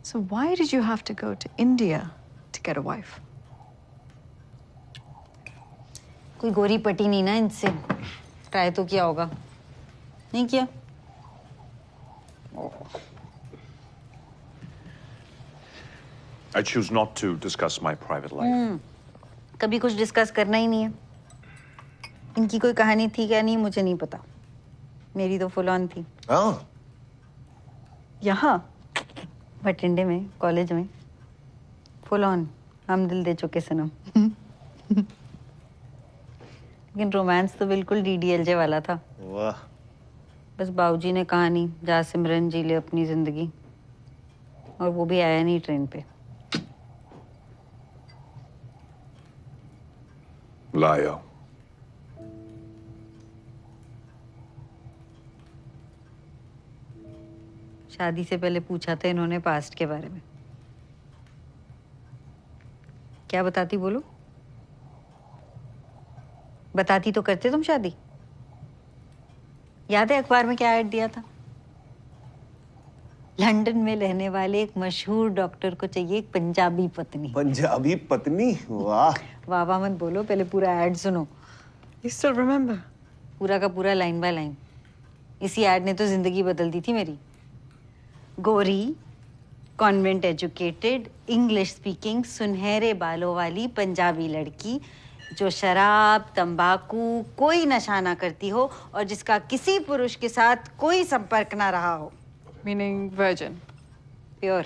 So why did you have to go to India to get a wife? कोई गोरी पटी नहीं ना इनसे. Try तो किया होगा. नहीं किया? I choose not to discuss my private life. कभी कुछ डिस्कस करना ही नहीं है. इनकी कोई कहानी थी क्या नहीं मुझे नहीं पता. मेरी तो फुल ऑन थी. हाँ. यहाँ बठिंडे में कॉलेज में फुल ऑन हम दिल दे चुके सनम. लेकिन रोमांस तो बिल्कुल DDLJ वाला था. वाह. बस बाबूजी ने कहा नहीं जा सिमरन जी ले अपनी जिंदगी, और वो भी आया नहीं ट्रेन पे. Liar. शादी से पहले पूछा था इन्होंने पास्ट के बारे में. क्या बताती बोलो? बताती तो करते तुम शादी. याद है अखबार में क्या ऐड दिया था? लंदन में रहने वाले एक मशहूर डॉक्टर को चाहिए एक पंजाबी पत्नी. पंजाबी पत्नी? वाह. वाह वाह मत बोलो, पहले पूरा ऐड सुनो. You still remember? पूरा का पूरा लाइन बाय लाइन. इसी ऐड ने तो जिंदगी बदल दी थी मेरी. गोरी, कॉन्वेंट एजुकेटेड, इंग्लिश स्पीकिंग, सुनहरे बालों वाली पंजाबी लड़की जो शराब, तंबाकू, कोई नशा ना करती हो और जिसका किसी पुरुष के साथ कोई संपर्क ना रहा हो. Meaning virgin. Pure.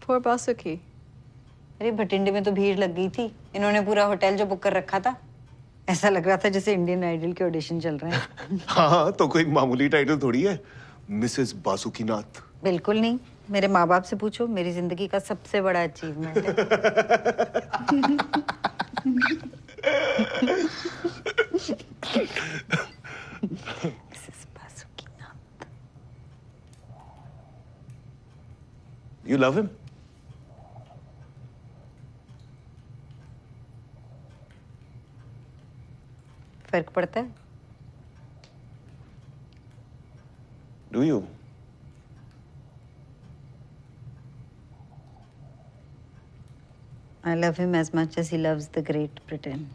Poor Vasuki. अरे भटिंडे में तो भीड़ लग गई थी. इन्होंने पूरा होटल जो बुक कर रखा था. ऐसा लग रहा था जैसे इंडियन आइडल के ऑडिशन चल रहे हैं. हाँ, तो कोई मामूली टाइटल थोड़ी है. मिसेस बासुकीनाथ. बिल्कुल नहीं. मेरे माँ बाप से पूछो, मेरी जिंदगी का सबसे बड़ा अचीवमेंट है. Mrs Basukinath. You love him? फर्क पड़ता है? Do you? I love him as much as he loves the Great Britain.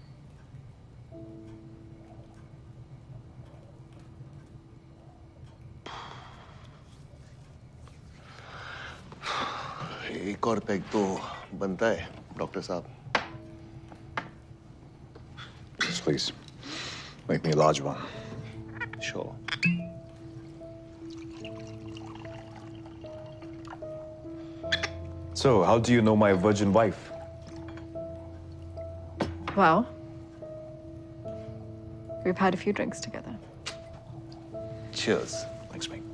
एक और पैक तो बनता है डॉक्टर साहब. Yes, please. Make me a large one. Sure. So, how do you know my virgin wife? Well, we've had a few drinks together. Cheers. Thanks, mate.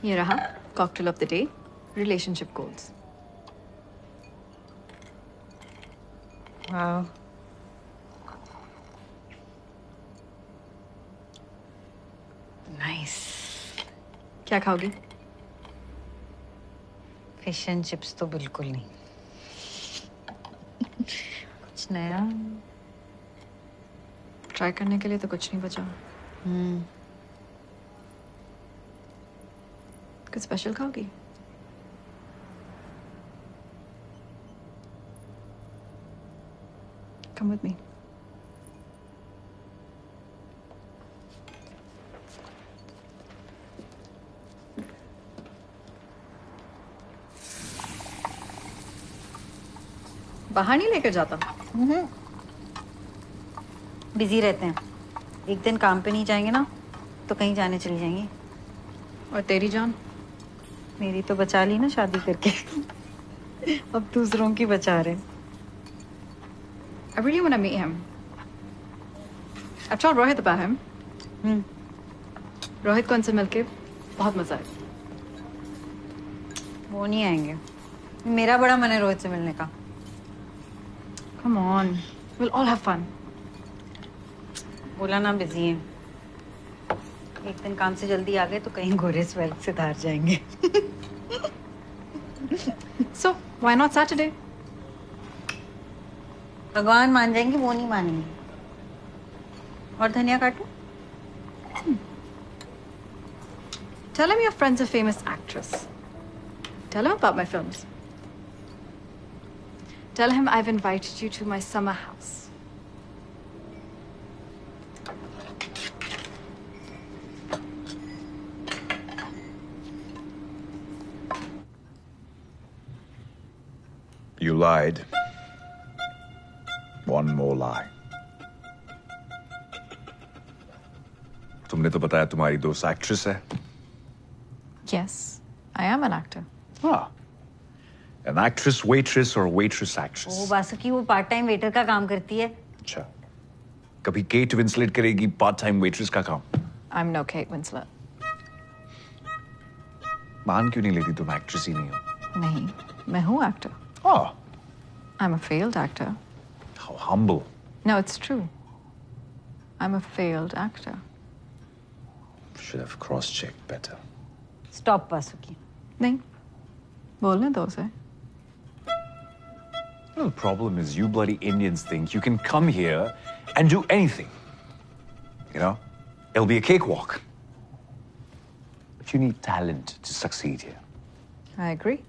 ये रहा cocktail of the day, relationship goals. Wow. Nice. क्या खाओगी? Fish and chips तो बिल्कुल नहीं. कुछ नया. Try करने के लिए तो कुछ नहीं बचा. कुछ स्पेशल खाओगी? Come with me. बाहर नहीं लेकर जाता. बिजी रहते हैं. एक दिन काम पे नहीं जाएंगे ना तो कहीं जाने चली जाएंगी. और तेरी जान? मेरी तो बचा ली ना शादी करके. अब दूसरों की बचा रहे. I really want to meet him. I've told Rohit about him. Rohit को उनसे मिलके बहुत मजा आया. वो नहीं आएंगे. मेरा बड़ा मन है रोहित से मिलने का. Come on, we'll all have fun. बोला ना बिजी हैं. एक दिन काम से जल्दी आ गए तो कहीं गोरे स्वेल से धार जाएंगे. So why not Saturday? भगवान मान जाएंगे, वो नहीं मानेंगे. और धनिया काटो. Tell him your friend's a famous actress. Tell him about my films. Tell him I've invited you to my summer house. You lied. One more lie. तुमने तो बताया तुम्हारी दोस्त एक्ट्रेस है. Yes, I am an actor. Ah. An actress, waitress, or waitress actress? वो बासुकी वो part time waiter का काम करती है. अच्छा. कभी केट विंसलेट करेगी पार्ट टाइम वेट्रेस का काम? I'm no Kate Winslet. मान क्यों नहीं लेती तुम एक्ट्रेस ही नहीं हो? नहीं, मैं हूँ actor. Ah. I'm a failed actor. How humble. No, it's true. I'm a failed actor. Should have cross-checked better. Stop, Vasuki. नहीं, बोलने दो उसे. Well, the problem is you bloody Indians think you can come here and do anything. You know? It'll be a cakewalk. But you need talent to succeed here. I agree.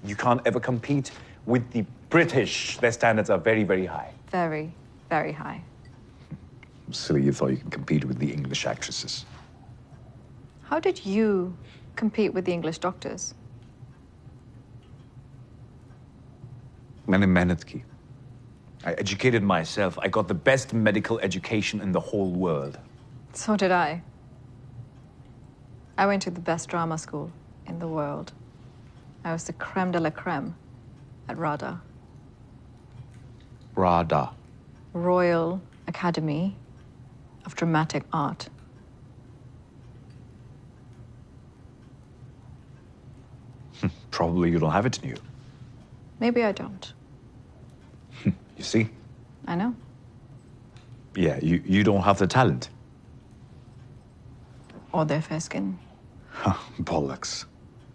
You can't ever compete with the British. Their standards are very, very high. Very, very high. Silly you thought you can compete with the English actresses. How did you compete with the English doctors? मैंने मेहनत की. I educated myself. I got the best medical education in the whole world. So did I. I went to the best drama school in the world. I was the creme de la creme at RADA. RADA. Royal Academy of Dramatic Art. Probably you don't have it in you. Maybe I don't. You see? I know. Yeah, you don't have the talent. Or their fair skin. Bollocks.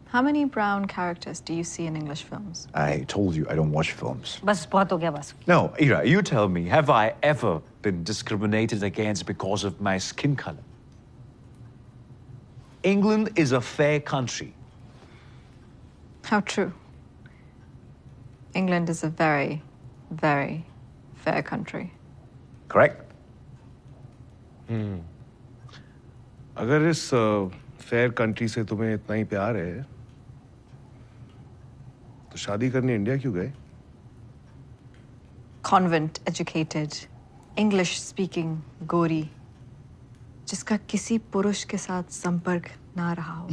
How many brown characters do you see in English films? I told you I don't watch films. बस बहुत हो गया Vasuki. No, Ira, you tell me, have I ever been discriminated against because of my skin color? England is a fair country. How true. England is a very, very fair country. Correct? अगर इस fair country से तुम्हें इतना ही प्यार है तो शादी करने इंडिया क्यों गए? Convent educated, English speaking गोरी जिसका किसी पुरुष के साथ संपर्क ना रहा हो.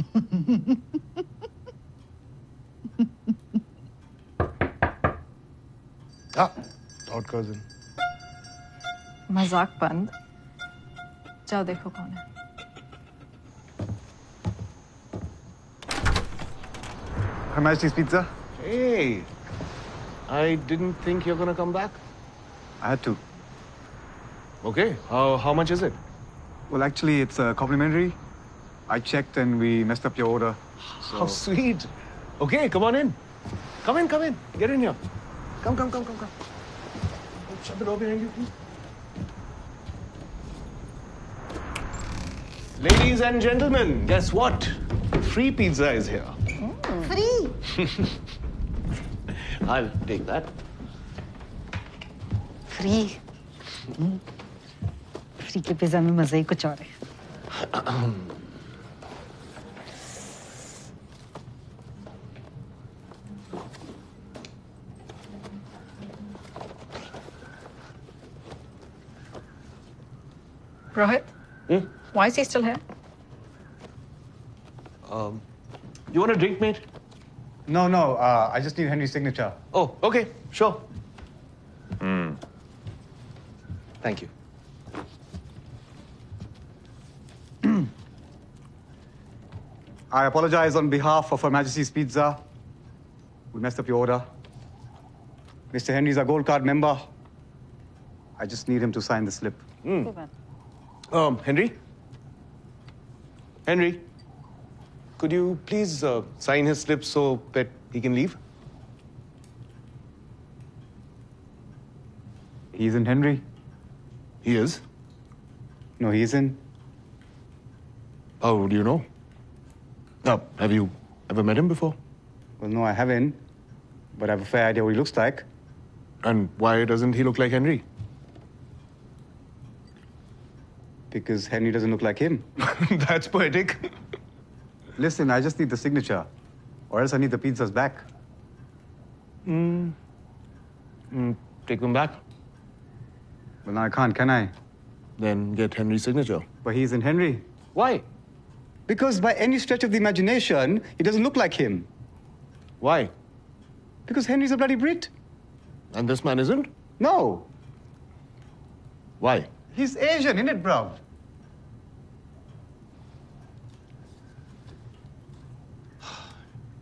Third cousin. मजाक बंद. जाओ देखो कौन है. Her Majesty's Pizza. Hey, I didn't think you're gonna come back. I had to. Okay, how much is it? Well, actually, it's complimentary. I checked and we messed up your order. So... How sweet. Okay, come on in. Come in. Get in here. Come. Shut the door behind you, please. Ladies and gentlemen, guess what? Free pizza is here. Free? I'll take that. Free? Free के pizza में मजा ही कुछ और है. Rohit? Why is he still here? You want a drink, mate? No. I just need Henry's signature. Oh, okay, sure. Thank you. I apologize on behalf of Her Majesty's Pizza. We messed up your order. Mr. Henry's a gold card member. I just need him to sign the slip. Henry, could you please sign his slip so that he can leave? He isn't Henry. He is? No, he isn't. How do you know? Have you ever met him before? Well, no, I haven't. But I have a fair idea what he looks like. And why doesn't he look like Henry? Because Henry doesn't look like him. That's poetic. Listen, I just need the signature. Or else I need the pizzas back. Take them back. Well, now I can't, can I? Then get Henry's signature. But he isn't Henry. Why? Because by any stretch of the imagination, he doesn't look like him. Why? Because Henry's a bloody Brit. And this man isn't? No. Why? He's Asian, innit, bruv?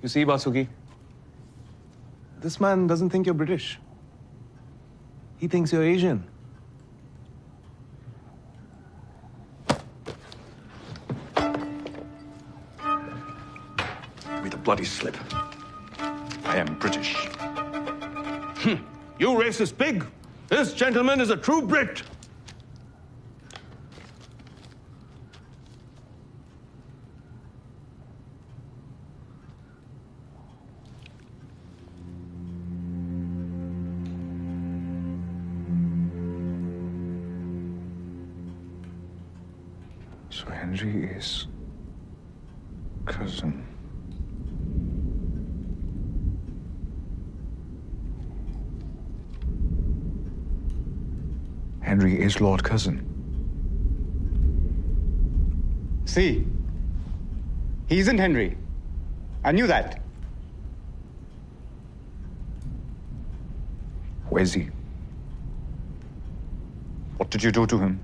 You see, Basuki, this man doesn't think you're British. He thinks you're Asian. Give me the bloody slip. I am British. You racist pig! This gentleman is a true Brit! So Henry is cousin. Henry is Lord Cousin. See, he isn't Henry. I knew that. Where's he? What did you do to him?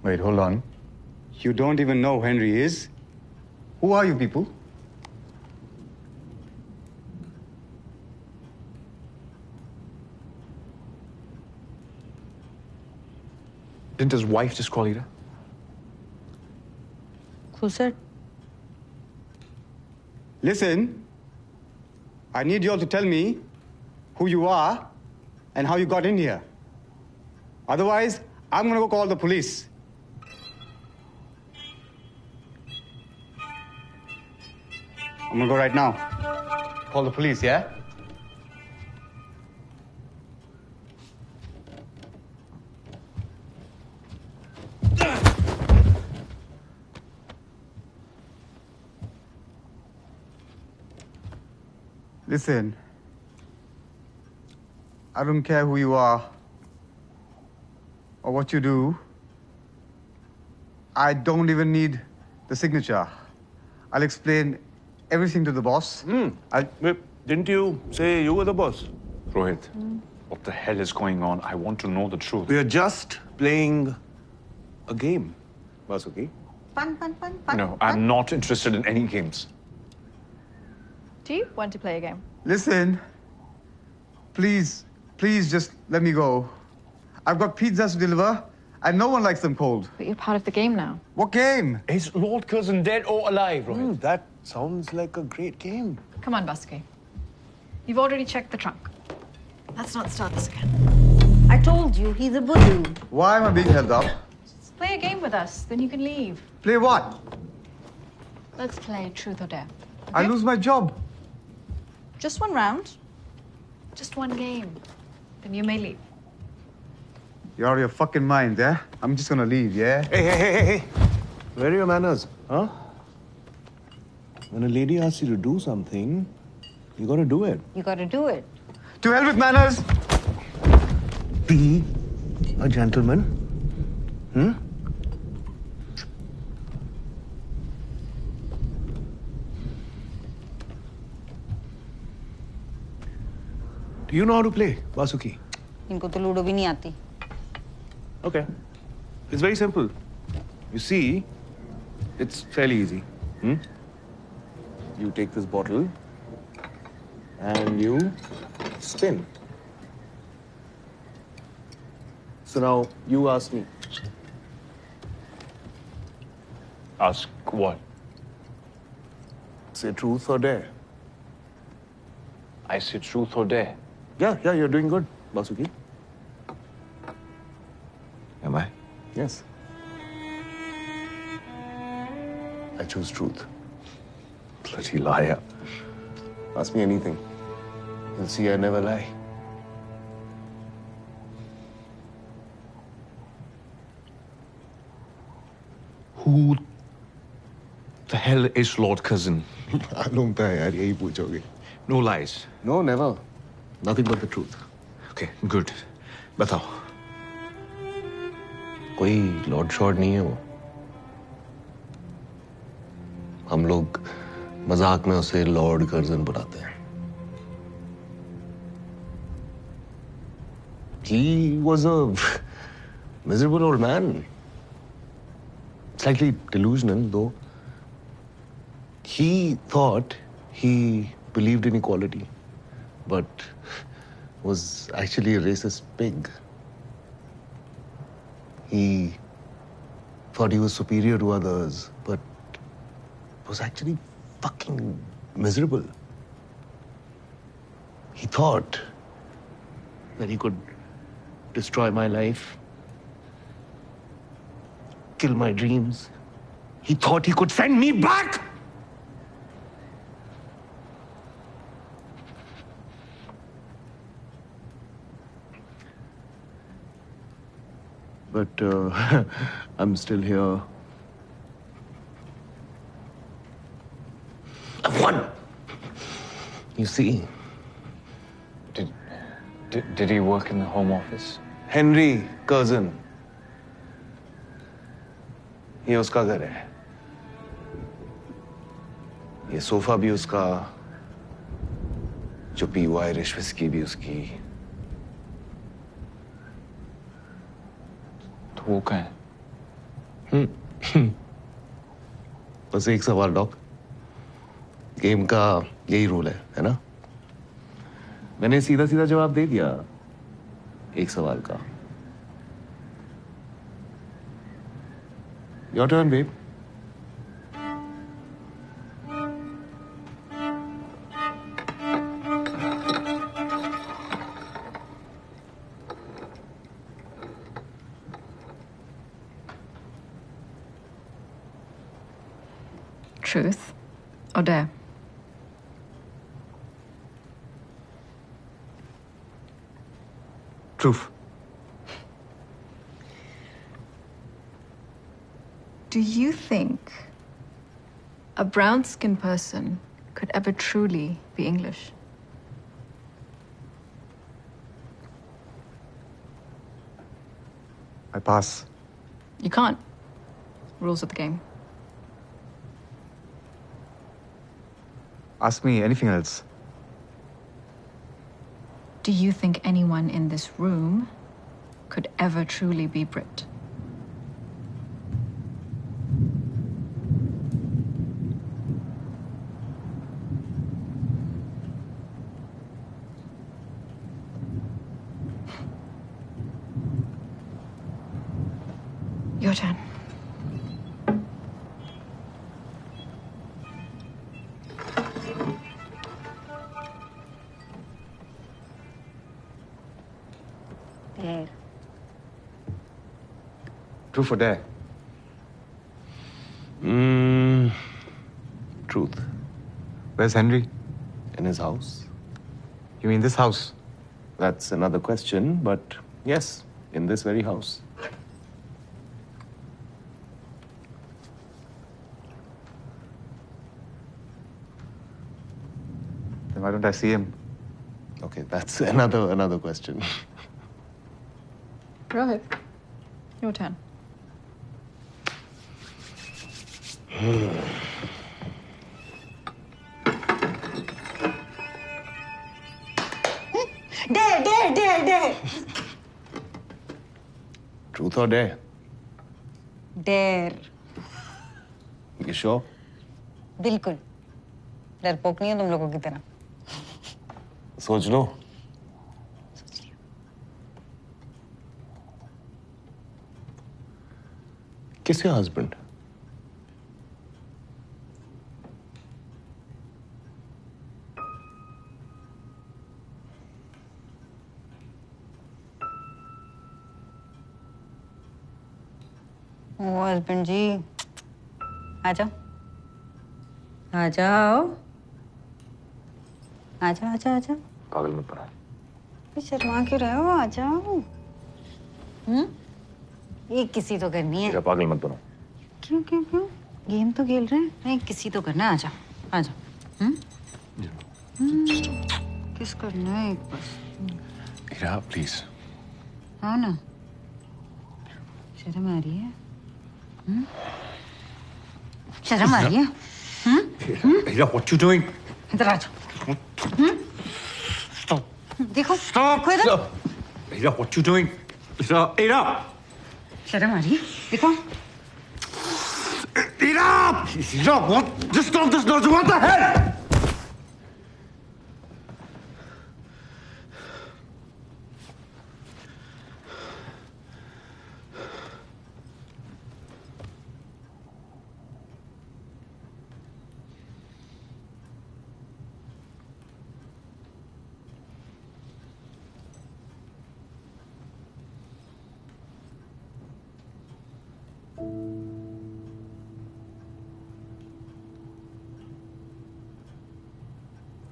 Wait, hold on. You don't even know who Henry is? Who are you people? Didn't his wife just call you? Who said? Listen, I need you all to tell me who you are and how you got in here. Otherwise, I'm gonna go call the police. I'm gonna go right now. Call the police, yeah? Listen, I don't care who you are or what you do. I don't even need the signature. I'll explain everything to the boss. Didn't you say you were the boss? Rohit, what the hell is going on? I want to know the truth. We are just playing a game, Vasuki. Fun. No, I'm not interested in any games. Do you want to play a game? Listen, please just let me go. I've got pizzas to deliver, and no one likes them cold. But you're part of the game now. What game? Is Lord Curzon dead or alive, Rohit? That sounds like a great game. Come on, Basuki. You've already checked the trunk. Let's not start this again. I told you, he's a budu. Why am I being held up? Just play a game with us, then you can leave. Play what? Let's play Truth or Dare. I lose my job. Just one round. Just one game. Then you may leave. You're out of your fucking mind, yeah? I'm just gonna leave, yeah? Hey. Where are your manners, huh? When a lady asks you to do something, you gotta do it. You gotta do it. To hell with manners! Be a gentleman. Do you know how to play, Vasuki? इनको तो ludo भी नहीं आती. Okay. It's very simple. You see, it's fairly easy. You take this bottle and you spin. So now you ask me. Ask what? Say truth or dare. I say truth or dare. Yeah, you're doing good, Vasuki. Am I? Yes. I choose truth. Bloody liar. Ask me anything. You'll see I never lie. Who the hell is Lord Curzon? मालूम था यार यही पूछोगे. No lies. No, never. Nothing but the truth. Okay, good. बताओ. कोई Lord short नहीं है वो. हम लोग मजाक में उसे लॉर्ड कर्जन बुलाते हैं. He was a miserable old man. Slightly delusional, though. He thought he believed in equality, but was actually a racist pig. He thought he was superior to others, but was actually fucking miserable. He thought that he could destroy my life, kill my dreams. He thought he could send me back! But I'm still here. I've won! You see. Did he work in the Home Office? Henry Curzon. ये उसका घर है. ये sofa भी उसका, जो P हुआ Irish whisky भी उसकी. तो वो कहाँ है? बस एक सवाल डॉक. गेम का यही रूल है ना? मैंने सीधा सीधा जवाब दे दिया एक सवाल का. Your turn, babe. Truth or dare? Truth. Do you think a brown-skinned person could ever truly be English? I pass. You can't. Rules of the game. Ask me anything else. Do you think anyone in this room could ever truly be Brit? Your turn. Dare. Truth or dare? Truth. Where's Henry? In his house. You mean this house? That's another question, but yes, in this very house. Then why don't I see him? Okay, that's another question. Rohit, your turn. Dare. Truth or dare? Dare. You sure? बिल्कुल डरपोक नहीं है तुम लोगों की तरह. सोच लो. Kiss your husband. Oh husband जी आ जाओ आ जाओ आ जाओ आ जाओ आ जाओ. पागल मत बना. शर्मा क्यों रहे हो? आ जाओ. ये किसी तो करनी है. पागल मत बनो. क्यों क्यों क्यों? गेम तो खेल रहे हैं. नहीं किसी तो करना है. आ जाओ. किस करना है एक बस. हीरा प्लीज. हाँ ना. शर्म आ रही है. शर्म आ रही है. हीरा, what you doing? इधर आ जाओ. देखो देखो इधर. हीरा, what you doing? हीरा. शर्म आ रही है. देखो. हीरा, what? Just stop this nonsense. What the hell?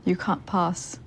You can't pass.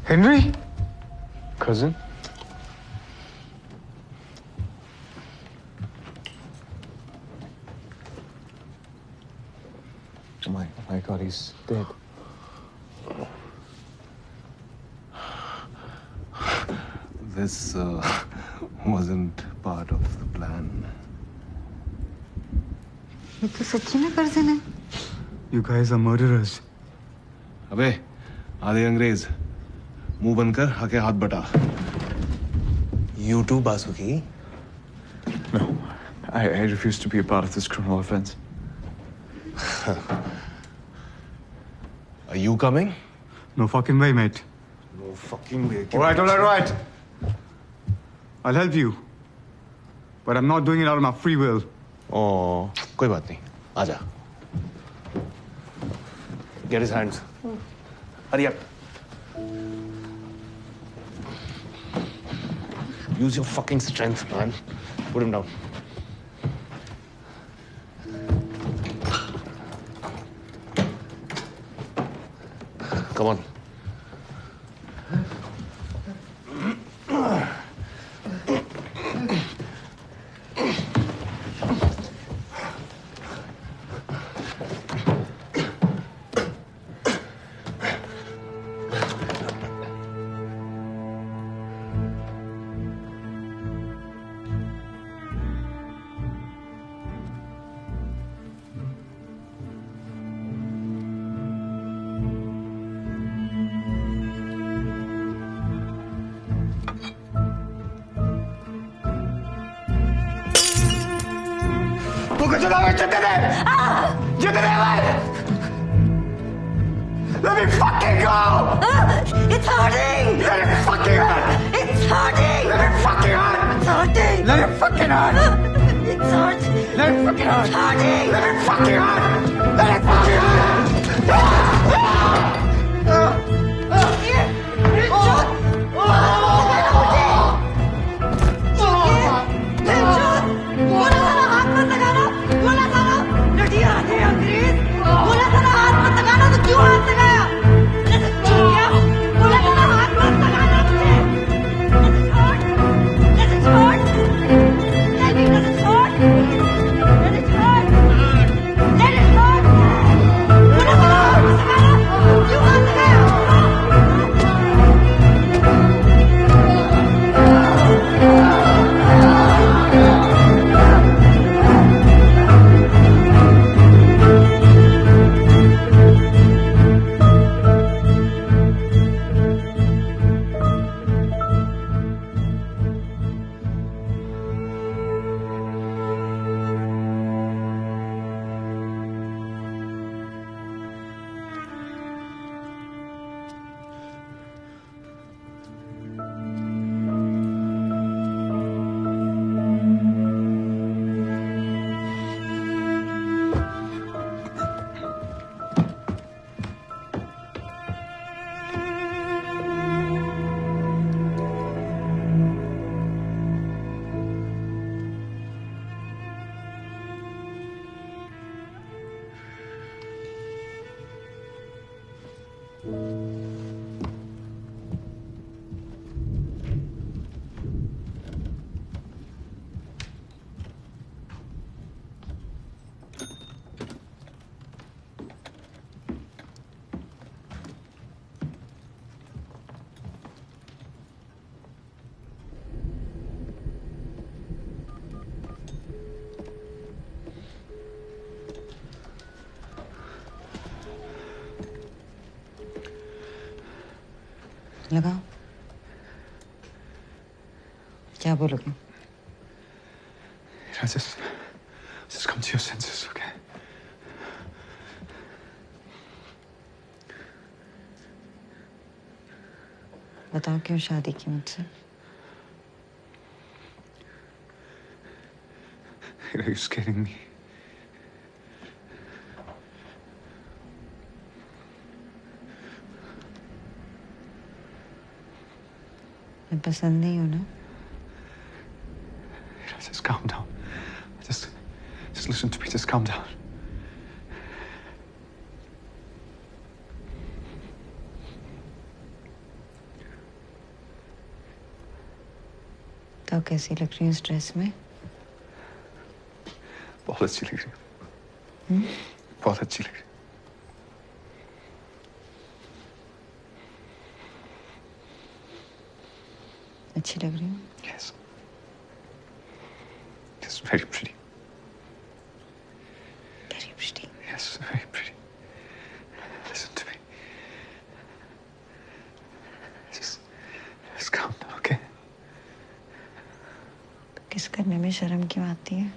Henry? Cousin? Oh my God, he's dead. This wasn't part of the plan. ये तो सच्ची में कर्जन है। You guys are murderers. अबे, आधे अंग्रेज, मुंह बनकर आके हाथ बटा। You too, Basuki? No, I refuse to be a part of this criminal offense. Are you coming? No fucking way, mate. No fucking way. All right. I'll help you. But I'm not doing it out of my free will. Oh, कोई बात नहीं. आजा. Get his hands. Hurry up. Use your fucking strength, man. Put him down. Come on. Let me fucking go! It's hurting! Let it fucking hurt! It's hurting! Let it fucking hurt! It's hurting! Let it fucking hurt! It's hurting! Let it fucking hurt! It's hurting! Let it fucking hurt! Let it fucking hurt! लगाओ। क्या बोलोगे? Just come to your senses, okay? बताओ क्यों शादी की मुझसे? You're scaring me. मैं पसंद नहीं हूँ ना? Just calm down. Just listen to me. Just calm down. बताओ कैसी लग रही है इस ड्रेस में? बहुत अच्छी लग रही है। बहुत अच्छी लग रही है। अच्छी लग रही हूँ? Yes. It's very pretty. Very pretty. Yes, very pretty. Listen to me. Just calm down, okay? किस करने में शर्म क्यों आती है?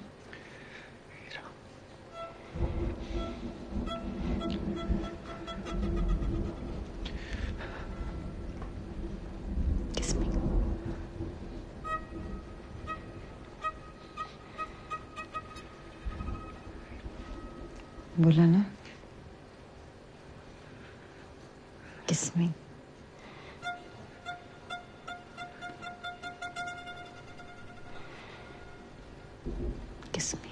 Kiss me. बोला ना? Kiss me. Kiss me.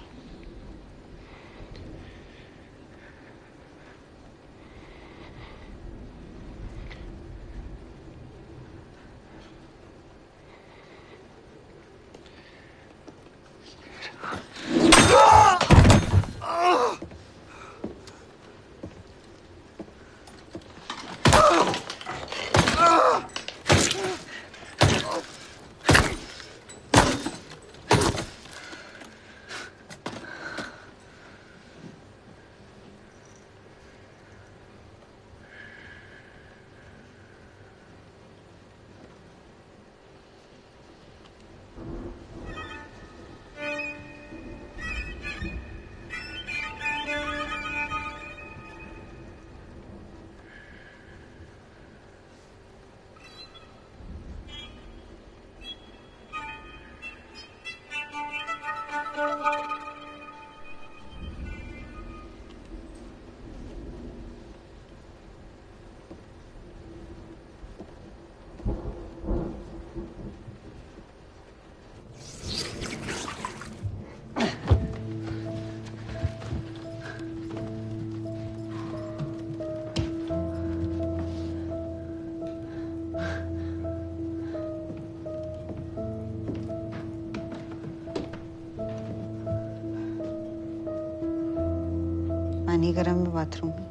पानी गरम है बाथरूम में।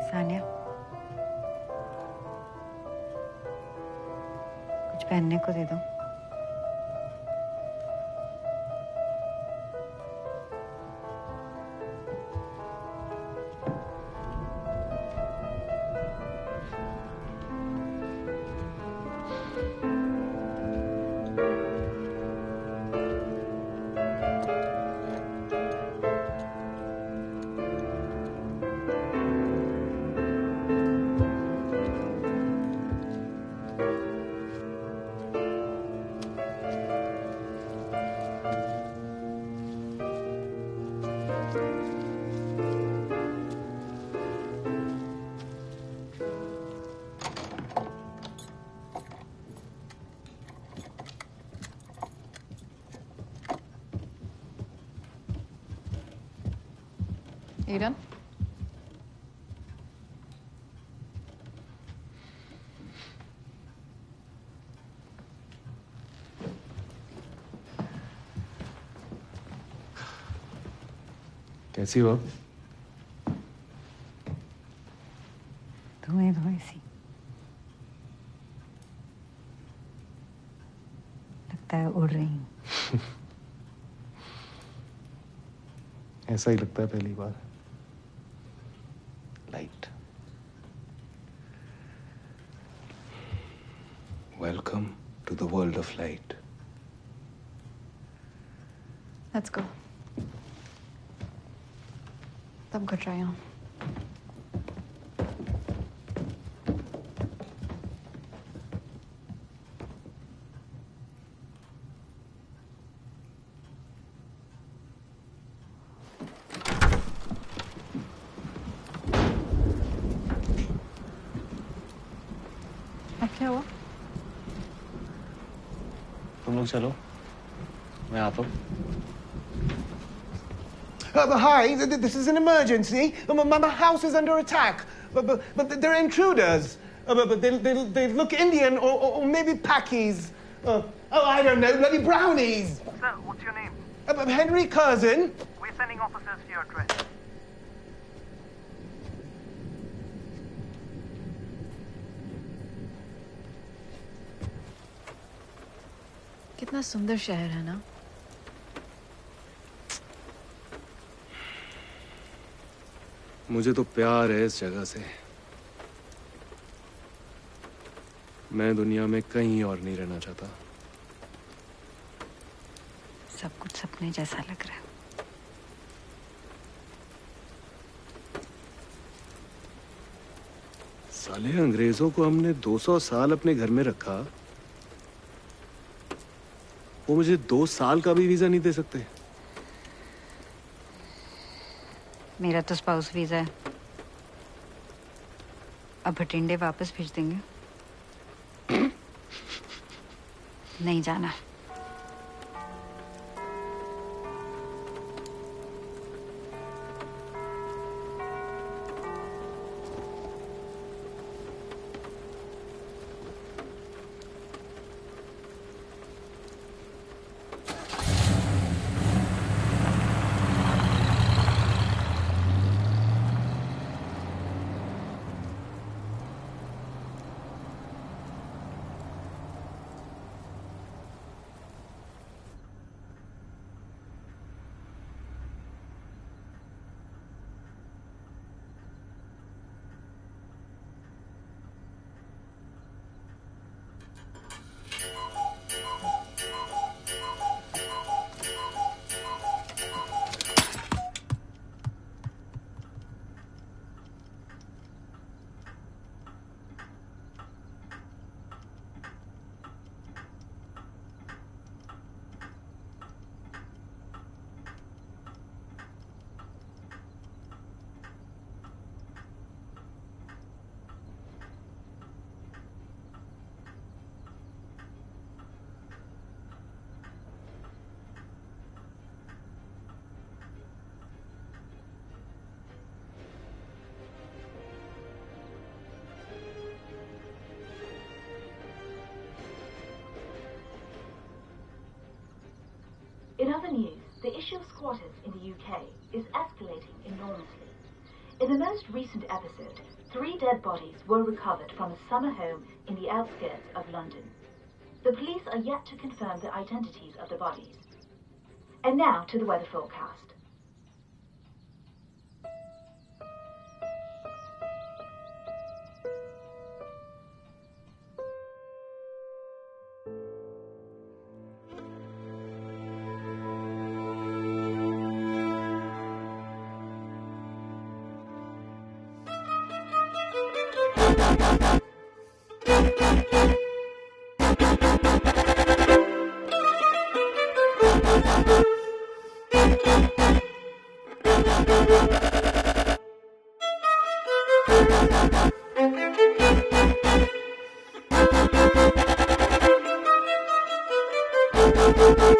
सानिया, कुछ पहनने को दे दो। You done? कैसी हो? धुएं धुएं सी लगता है उड़ रही हूँ। ऐसा ही लगता है पहली बार। Light. Welcome to the world of light. Let's go. तब go try on. अब क्या हुआ? तुम लोग चलो, मैं आता हूँ। Hi, this is an emergency. My house is under attack. But they're intruders. But they look Indian or maybe Pakis. I don't know, bloody brownies. Sir, what's your name? Henry Curzon. We're sending officers to your address. कितना सुंदर शहर है ना? मुझे तो प्यार है इस जगह से। मैं दुनिया में कहीं और नहीं रहना चाहता। सब कुछ सपने जैसा लग रहा है। साले अंग्रेजों को हमने 200 साल अपने घर में रखा, वो मुझे 2 साल का भी वीजा नहीं दे सकते। मेरा तो स्पाउस वीजा है। अब भटिंडे वापस भेज देंगे। नहीं जाना। In other news, the issue of squatters in the UK is escalating enormously. In the most recent episode, 3 dead bodies were recovered from a summer home in the outskirts of London. The police are yet to confirm the identities of the bodies. And now to the weather forecast. Thank you.